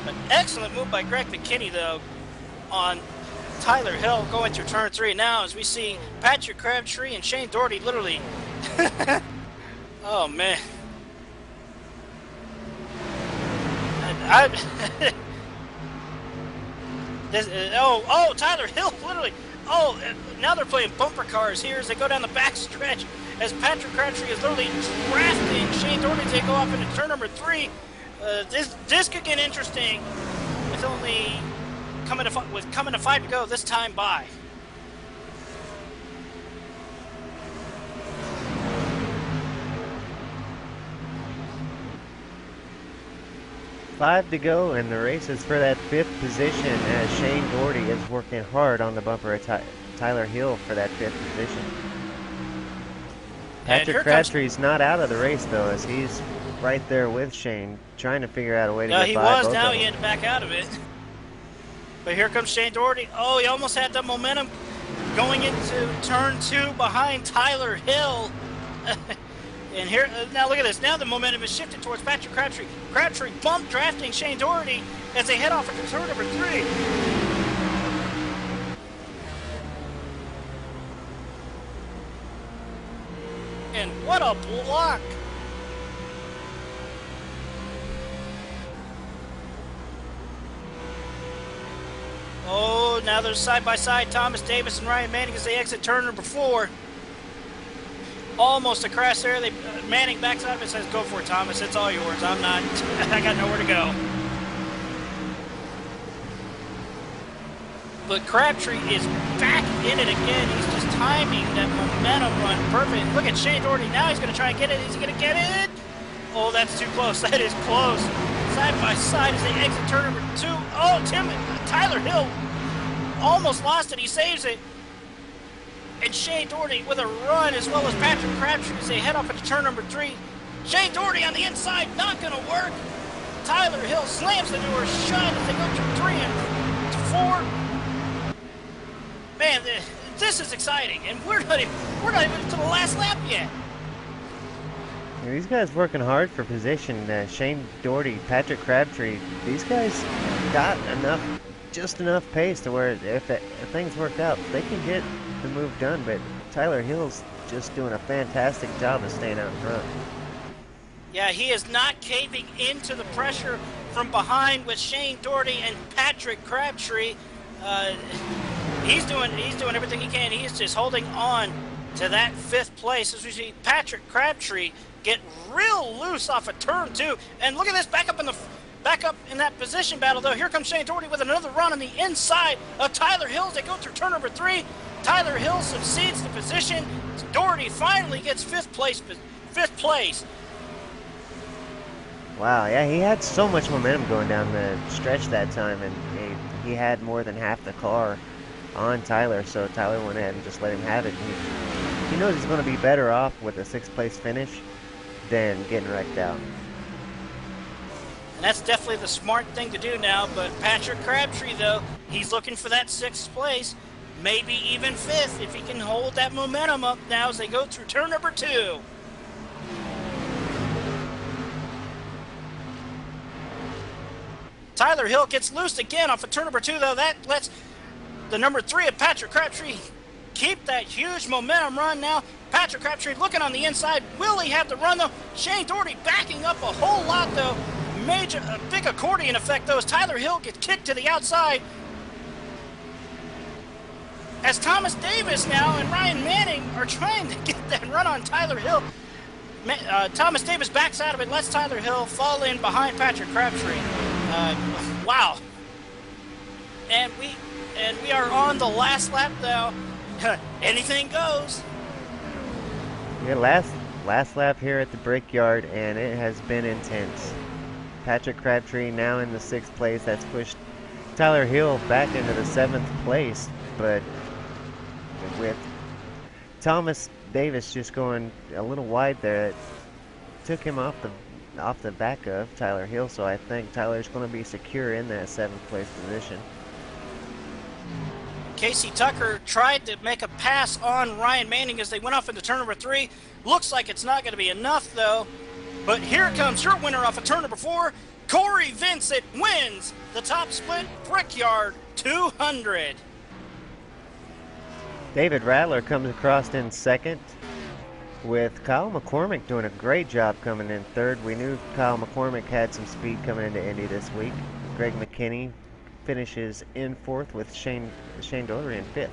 An excellent move by Greg McKinney though on Tyler Hill going through turn 3 now as we see Patrick Crabtree and Shane Doherty literally. Oh man. Tyler Hill literally. Oh, now they're playing bumper cars here as they go down the back stretch as Patrick Crabtree is literally drafting Shane Doherty as they go off into turn number 3. This could get interesting with only coming to 5 to go this time by. 5 to go, and the race is for that 5th position as Shane Doherty is working hard on the bumper of Tyler Hill for that 5th position. Patrick Crabtree's not out of the race, though, as he's right there with Shane, trying to figure out a way to get by both of them. Now he had to back out of it. But here comes Shane Doherty. Oh, he almost had the momentum going into turn 2 behind Tyler Hill. And here, now look at this. Now the momentum is shifted towards Patrick Crabtree. Crabtree bump drafting Shane Doherty as they head off into turn number 3. And what a block! Oh, now they're side by side, Thomas Davis and Ryan Manning as they exit turn number 4. Almost a crash there. Manning backs out and says, "Go for it, Thomas. It's all yours. I'm not. I got nowhere to go." But Crabtree is back in it again. He's just timing that momentum run perfect. Look at Shane Doherty. Now he's going to try and get it. Is he going to get it? Oh, that's too close. That is close. Side by side as they exit turn number 2. Oh, Tyler Hill almost lost it. He saves it. And Shane Doherty with a run, as well as Patrick Crabtree as they head off into turn number 3. Shane Doherty on the inside, not going to work. Tyler Hill slams the door shut as they go to 3 and 4. Man, this is exciting, and we're not even to the last lap yet. Yeah, these guys working hard for position. Shane Doherty, Patrick Crabtree, these guys got just enough pace to where if things work out, they can get the move done, but Tyler Hill's just doing a fantastic job of staying out in front. Yeah, he is not caving into the pressure from behind with Shane Doherty and Patrick Crabtree. He's doing everything he can. He is just holding on to that 5th place as we see Patrick Crabtree get real loose off of turn 2. And look at this, back up in that position battle, though. Here comes Shane Doherty with another run on the inside of Tyler Hill as they go through turn number 3. Tyler Hill succeeds the position. Doherty finally gets 5th place. Wow, yeah, he had so much momentum going down the stretch that time, and he had more than half the car on Tyler, so Tyler went ahead and just let him have it. He knows he's going to be better off with a 6th place finish than getting wrecked out. And that's definitely the smart thing to do now, but Patrick Crabtree, though, he's looking for that 6th place. Maybe even 5th if he can hold that momentum up now as they go through turn number 2. Tyler Hill gets loose again off of turn number 2, though. That lets the number 3 of Patrick Crabtree keep that huge momentum run now. Patrick Crabtree looking on the inside. Will he have the run, though? Shane Doherty backing up a whole lot, though. A big accordion effect, though, as Tyler Hill gets kicked to the outside. As Thomas Davis now and Ryan Manning are trying to get that run on Tyler Hill. Thomas Davis backs out of it, lets Tyler Hill fall in behind Patrick Crabtree. Wow. And we are on the last lap now. Anything goes. Yeah, last lap here at the Brickyard, and it has been intense. Patrick Crabtree now in the 6th place. That's pushed Tyler Hill back into the 7th place, but with Thomas Davis just going a little wide there, it took him off the back of Tyler Hill, so I think Tyler's going to be secure in that 7th place position. Casey Tucker tried to make a pass on Ryan Manning as they went off into turn number 3. Looks like it's not going to be enough, though. But here comes your winner off of turn number 4. Corey Vincent wins the top split Brickyard 200. David Rattler comes across in 2nd, with Kyle McCormick doing a great job coming in 3rd. We knew Kyle McCormick had some speed coming into Indy this week. Greg McKinney finishes in 4th with Shane Doherty in 5th.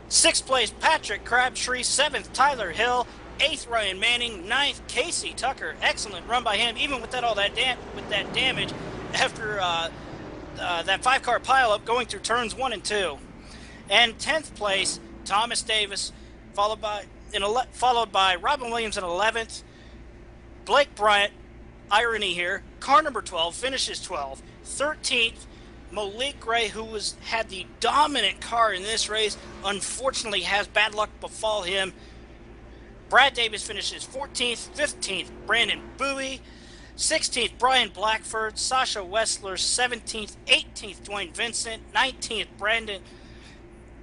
6th place Patrick Crabtree, 7th Tyler Hill, 8th Ryan Manning, 9th Casey Tucker. Excellent run by him, even with all that damage after that 5-car pileup going through turns 1 and 2. And 10th place Thomas Davis, followed by Robin Williams in 11th, Blake Bryant irony here, car number 12 finishes 12th. 13th, Malik Gray, who had the dominant car in this race, unfortunately has bad luck befall him. Brad Davis finishes 14th. 15th, Brandon Bowie. 16th, Brian Blackford. Sasha Wessler, 17th. 18th, Dwayne Vincent. 19th, Brandon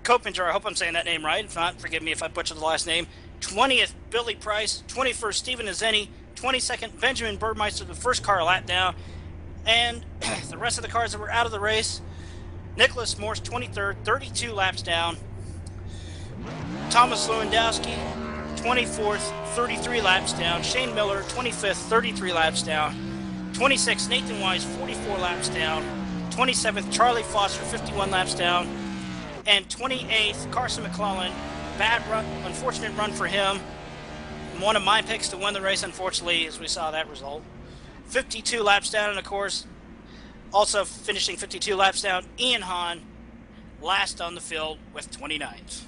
Copinger. I hope I'm saying that name right. If not, forgive me if I butcher the last name. 20th, Billy Price. 21st, Stephen Azeni. 22nd, Benjamin Burmeister, the first car lap down. And the rest of the cars that were out of the race, Nicholas Morse, 23rd, 32 laps down. Thomas Lewandowski, 24th, 33 laps down. Shane Miller, 25th, 33 laps down. 26th, Nathan Wise, 44 laps down. 27th, Charlie Foster, 51 laps down. And 28th, Carson McClellan, bad run, unfortunate run for him. One of my picks to win the race, unfortunately, as we saw that result. 52 laps down, and of course, also finishing 52 laps down, Ian Hahn, last on the field with 29th.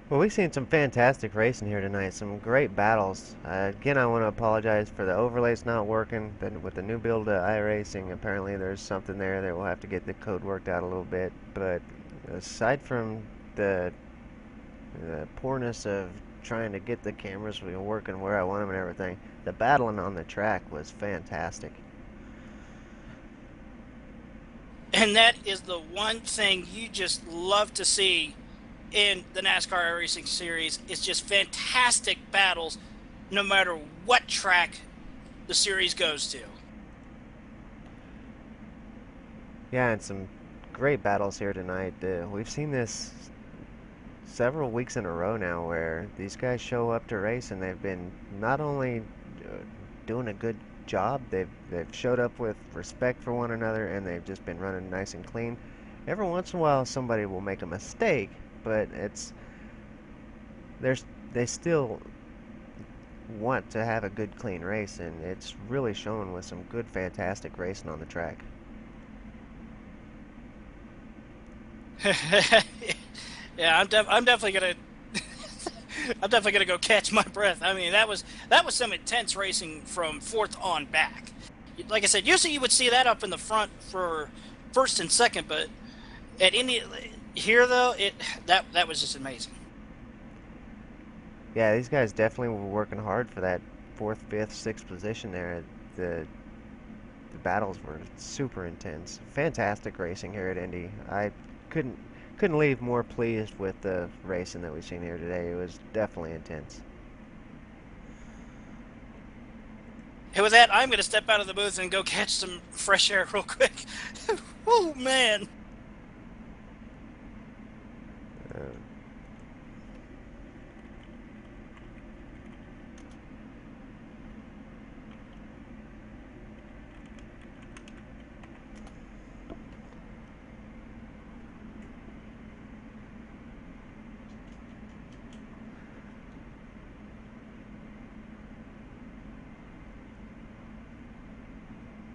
Well, we've seen some fantastic racing here tonight, some great battles. Again, I want to apologize for the overlays not working. With the new build of iRacing, apparently there's something there that we'll have to get the code worked out a little bit. But aside from the poorness of trying to get the cameras working where I want them and everything, the battling on the track was fantastic. And that is the one thing you just love to see in the NASCAR iRacing series. It's just fantastic battles no matter what track the series goes to. Yeah, and some great battles here tonight. We've seen this several weeks in a row now where these guys show up to race and they've been not only doing a good job, they've showed up with respect for one another, and they've just been running nice and clean. Every once in a while somebody will make a mistake, but they still want to have a good clean race, and it's really shown with some good fantastic racing on the track. Yeah, I'm definitely gonna I'm definitely gonna go catch my breath. I mean, that was some intense racing from fourth on back. Like I said, usually you would see that up in the front for first and second, but at here though, that was just amazing. Yeah, these guys definitely were working hard for that fourth, fifth, sixth position there. The battles were super intense. Fantastic racing here at Indy. I couldn't leave more pleased with the racing that we've seen here today. It was definitely intense. Hey, with that, I'm going to step out of the booth and go catch some fresh air real quick. Oh, man.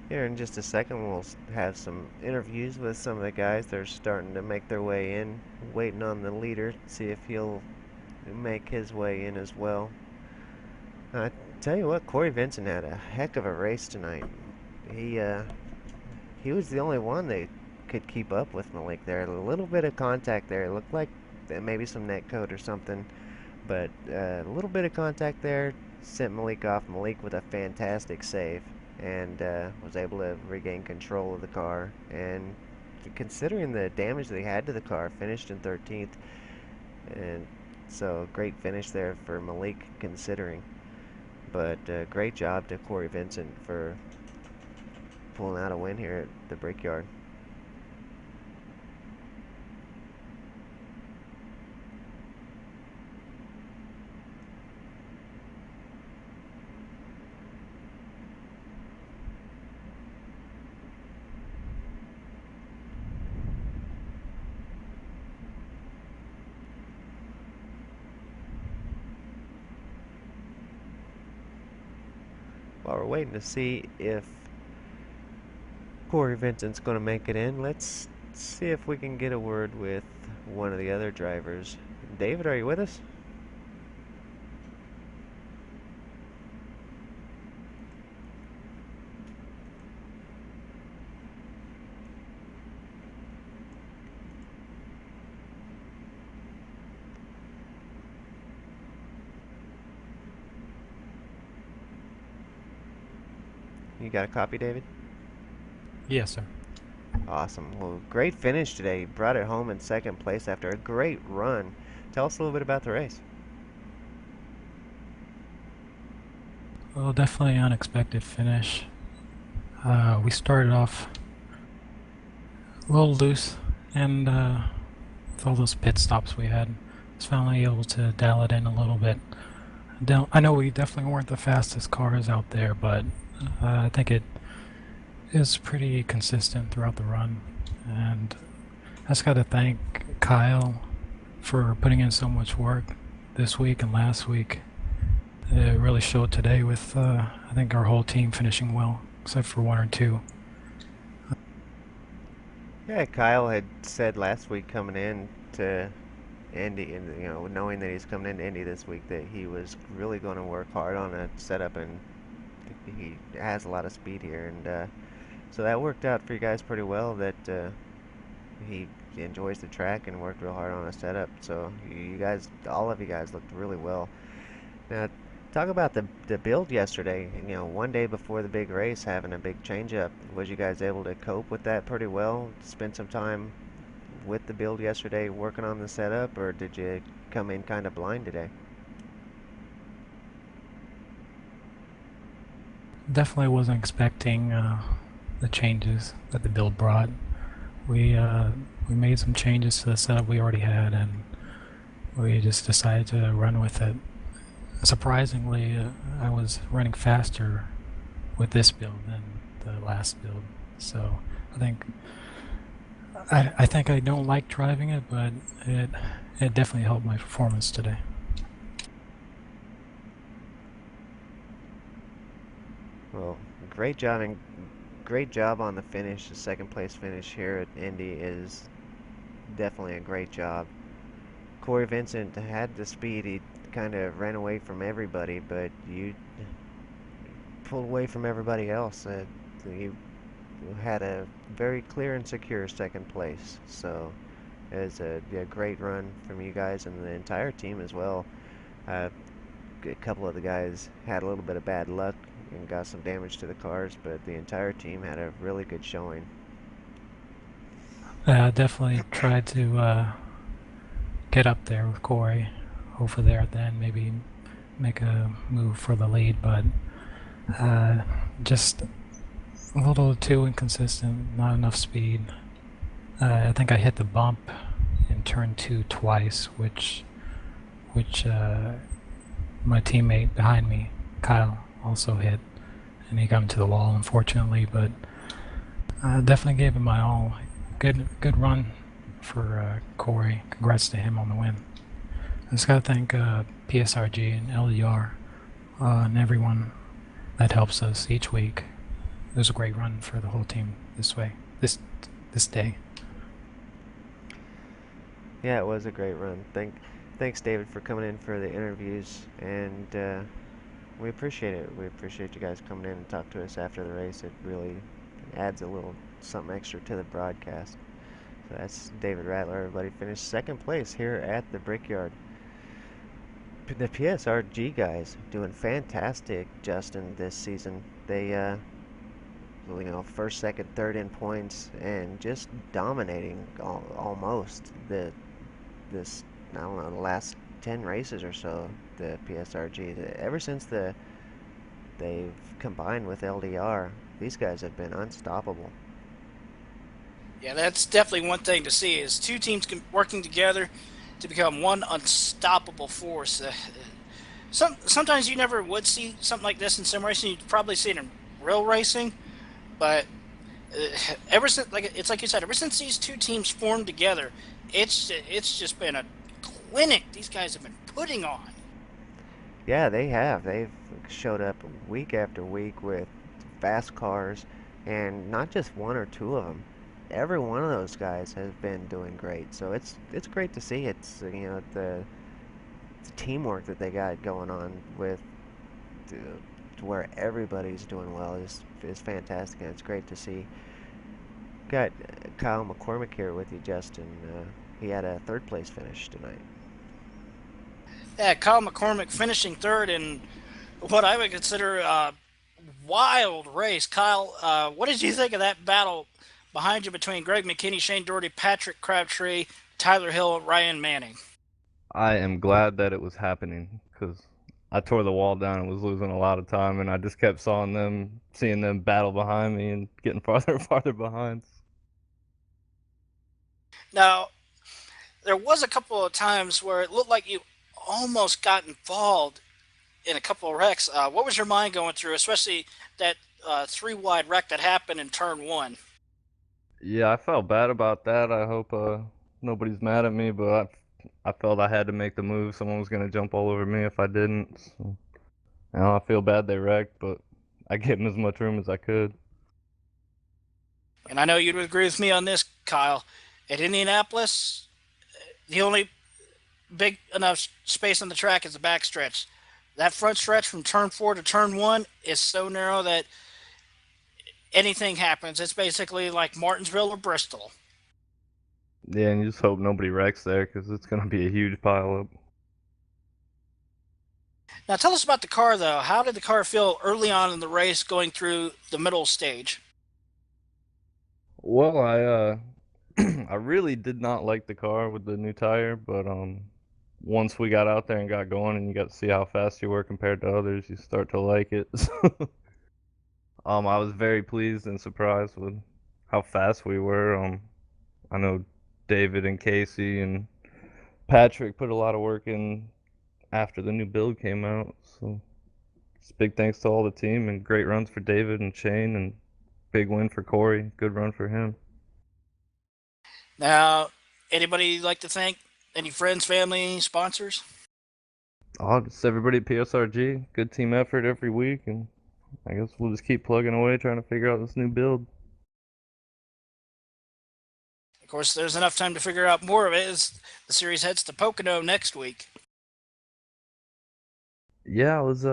Here in just a second we'll have some interviews with some of the guys. They're starting to make their way in, waiting on the leader, see if he'll make his way in as well. I tell you what, Corey Vincent had a heck of a race tonight. He was the only one that could keep up with Malik there. A little bit of contact there. It looked like maybe some net code or something, but a little bit of contact there sent Malik off. Malik with a fantastic save, and was able to regain control of the car, and considering the damage they had to the car, finished in 13th, and so great finish there for Malik considering. But great job to Corey Vincent for pulling out a win here at the Brickyard. While we're waiting to see if Corey Vincent's going to make it in, let's see if we can get a word with one of the other drivers. David, are you with us? You got a copy, David? Yes, sir. Awesome. Well, great finish today. You brought it home in second place after a great run. Tell us a little bit about the race. Well, definitely unexpected finish. We started off a little loose, and with all those pit stops we had, was finally able to dial it in a little bit. I know we definitely weren't the fastest cars out there, but I think it is pretty consistent throughout the run. And I just got to thank Kyle for putting in so much work this week and last week. It really showed today with, I think, our whole team finishing well, except for one or two. Yeah, Kyle had said last week coming in to Indy, and knowing that he's coming into Indy this week, that he was really going to work hard on a setup, and he has a lot of speed here, and so that worked out for you guys pretty well. That he enjoys the track and worked real hard on a setup. So you guys, all of you guys, looked really well. Now, talk about the build yesterday. One day before the big race, having a big change-up. Was you guys able to cope with that pretty well? Spend some time with the build yesterday working on the setup, or did you come in kind of blind today? Definitely wasn't expecting the changes that the build brought. We made some changes to the setup we already had, and we just decided to run with it. Surprisingly, I was running faster with this build than the last build, so I think I don't like driving it, but it definitely helped my performance today. Well, great job, and great job on the finish. The second place finish here at Indy is definitely a great job. Corey Vincent had the speed. He kind of ran away from everybody, but you pulled away from everybody else. You had a very clear and secure second place. So it was a great run from you guys and the entire team as well. A couple of the guys had a little bit of bad luck and got some damage to the cars, but the entire team had a really good showing. I definitely tried to get up there with Corey over there at the end, maybe make a move for the lead, but just a little too inconsistent, not enough speed. I think I hit the bump in turn 2 twice, which my teammate behind me, Kyle, also hit, and he got into the wall, unfortunately, but I definitely gave it my all. Good run for Corey. Congrats to him on the win. I just gotta thank PSRG and LDR and everyone that helps us each week. It was a great run for the whole team this day. Yeah, it was a great run. Thanks, David, for coming in for the interviews, and we appreciate it. We appreciate you guys coming in and talk to us after the race. It really adds a little something extra to the broadcast. So that's David Rattler. Everybody finished second place here at the Brickyard. The PSRG guys doing fantastic, Justin, this season. They first, second, third in points, and just dominating almost the last 10 races or so. The PSRG, ever since they've combined with LDR, these guys have been unstoppable. Yeah, that's definitely one thing to see is two teams working together to become one unstoppable force. Sometimes you never would see something like this in sim racing. You'd probably see it in real racing, but ever since, it's like you said, ever since these two teams formed together, it's just been a clinic these guys have been putting on. Yeah, they have. They've showed up week after week with fast cars, and not just one or two of them. Every one of those guys has been doing great. So it's great to see. It's the teamwork that they got going on with to where everybody's doing well is fantastic, and it's great to see. Got Kyle McCormick here with you, Justin. He had a third place finish tonight. Yeah, Kyle McCormick finishing third in what I would consider wild race. Kyle, what did you think of that battle behind you between Greg McKinney, Shane Doherty, Patrick Crabtree, Tyler Hill, and Ryan Manning? I am glad that it was happening because I tore the wall down and was losing a lot of time, and I just kept seeing them battle behind me and getting farther and farther behind. Now, there was a couple of times where it looked like you almost got involved in a couple of wrecks. What was your mind going through, especially that three wide wreck that happened in turn one? Yeah, I felt bad about that. I hope nobody's mad at me, but I felt I had to make the move. Someone was gonna jump all over me if I didn't. So, I feel bad they wrecked, but I gave them as much room as I could. And I know you'd agree with me on this, Kyle. At Indianapolis, the only big enough space on the track is the back stretch. That front stretch from turn 4 to turn 1 is so narrow that anything happens. It's basically like Martinsville or Bristol. Yeah, and you just hope nobody wrecks there because it's gonna be a huge pile up. Now tell us about the car, though. How did the car feel early on in the race going through the middle stage? Well, I really did not like the car with the new tire, but once we got out there and got going and you got to see how fast you were compared to others, you start to like it. I was very pleased and surprised with how fast we were. I know David and Casey and Patrick put a lot of work in after the new build came out, so it's big thanks to all the team and great runs for David and Shane and big win for Corey. Good run for him. Now, anybody you'd like to thank? Any friends, family, sponsors? Oh, just everybody at PSRG. Good team effort every week, and I guess we'll just keep plugging away trying to figure out this new build. Of course, there's enough time to figure out more of it as the series heads to Pocono next week. Yeah, I was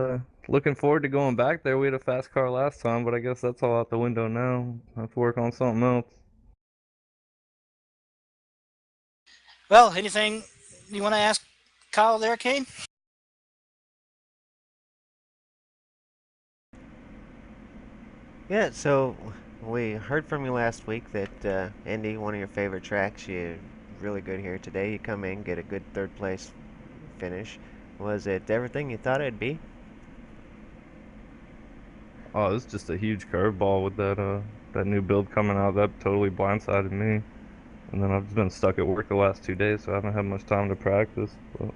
looking forward to going back there. We had a fast car last time, but I guess that's all out the window now. I have to work on something else. Well, anything you want to ask Kyle there, Kane? Yeah, so we heard from you last week that Indy, one of your favorite tracks, you really good here today. You come in, get a good third place finish. Was it everything you thought it'd be? Oh, it's just a huge curveball with that new build coming out. That totally blindsided me. And then I've just been stuck at work the last 2 days, so I haven't had much time to practice. But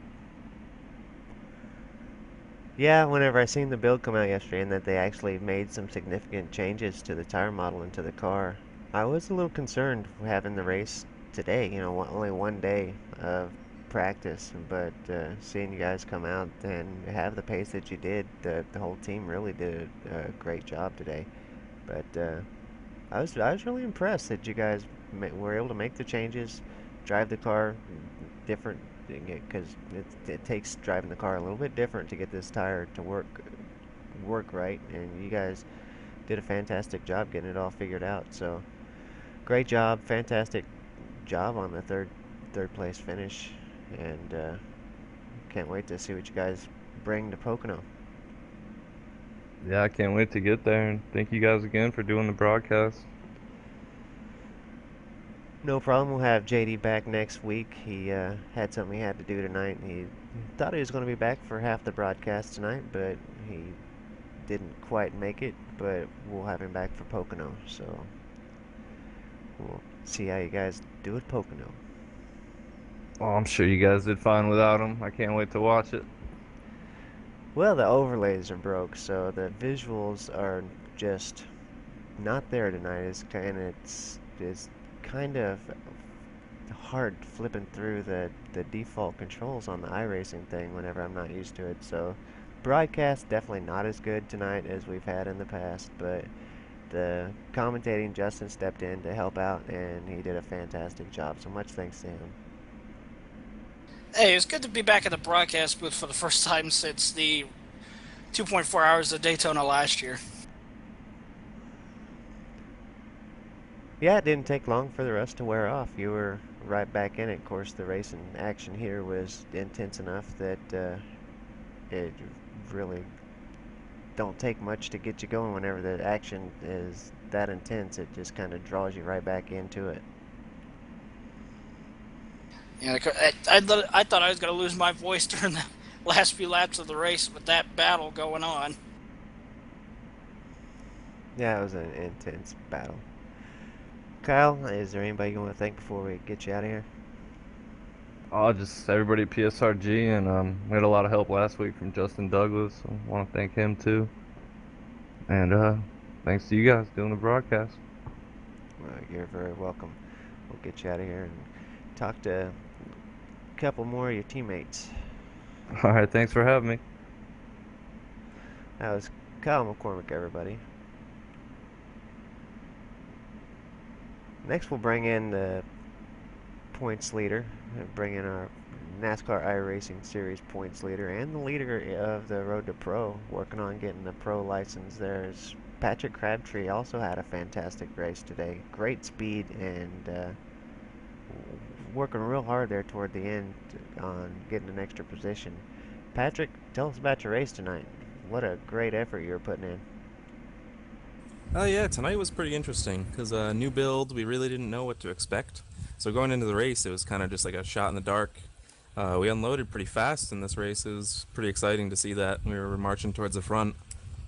Yeah, whenever I seen the build come out yesterday and that they actually made some significant changes to the tire model and to the car, I was a little concerned having the race today. You know, only one day of practice, but seeing you guys come out and have the pace that you did, the whole team really did a great job today. But I was really impressed that you guys were able to make the changes, drive the car different, because it takes driving the car a little bit different to get this tire to work right, and you guys did a fantastic job getting it all figured out. So great job, fantastic job on the third place finish, and can't wait to see what you guys bring to Pocono. yeah, I can't wait to get there. And thank you guys again for doing the broadcast. No problem. We'll have JD back next week. He had something he had to do tonight, and he thought he was going to be back for half the broadcast tonight, but he didn't quite make it. But we'll have him back for Pocono, so we'll see how you guys do at Pocono. Oh, I'm sure you guys did fine without him. I can't wait to watch it. Well, the overlays are broke, so the visuals are just not there tonight. It's kind of hard flipping through the default controls on the iRacing thing whenever I'm not used to it. So broadcast definitely not as good tonight as we've had in the past, but the commentating, Justin stepped in to help out, and he did a fantastic job. So much thanks to him. Hey, it's good to be back at the broadcast booth for the first time since the 2.4 hours of Daytona last year. Yeah, it didn't take long for the rust to wear off. You were right back in it. Of course, the racing action here was intense enough that it really don't take much to get you going. Whenever the action is that intense, it just kind of draws you right back into it. Yeah, I thought I was going to lose my voice during the last few laps of the race with that battle going on. Yeah, it was an intense battle. Kyle, is there anybody you want to thank before we get you out of here? Oh, just everybody at PSRG, and we had a lot of help last week from Justin Douglas. So I want to thank him too. And thanks to you guys doing the broadcast. Well, you're very welcome. We'll get you out of here and talk to a couple more of your teammates. All right, thanks for having me. That was Kyle McCormick, everybody. Next, we'll bring in the points leader, bring in our NASCAR iRacing Series points leader and the leader of the Road to Pro, working on getting the pro license. There's Patrick Crabtree. Also had a fantastic race today. Great speed and working real hard there toward the end on getting an extra position. Patrick, tell us about your race tonight. What a great effort you were putting in. Yeah, tonight was pretty interesting because new build, we really didn't know what to expect. So going into the race, it was kind of just like a shot in the dark. We unloaded pretty fast in this race. It was pretty exciting to see that. We were marching towards the front.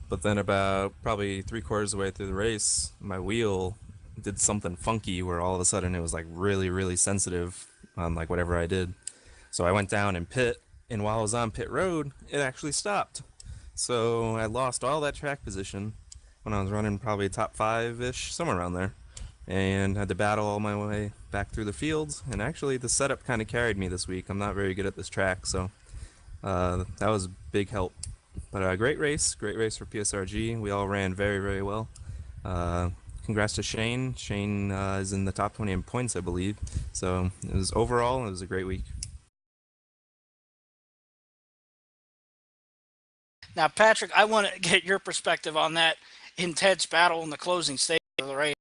But then about probably 3/4 of the way through the race, my wheel did something funky where all of a sudden it was like really, really sensitive on like whatever I did. So I went down and pit, and while I was on pit road, it actually stopped. So I lost all that track position when I was running probably top 5-ish, somewhere around there, and had to battle all my way back through the fields. And actually the setup kind of carried me this week. I'm not very good at this track, so that was a big help. But great race for PSRG. We all ran very, very well. Congrats to Shane. Shane is in the top 20 in points, I believe. So it was a great week. Now, Patrick, I want to get your perspective on that intense battle in the closing stage of the race.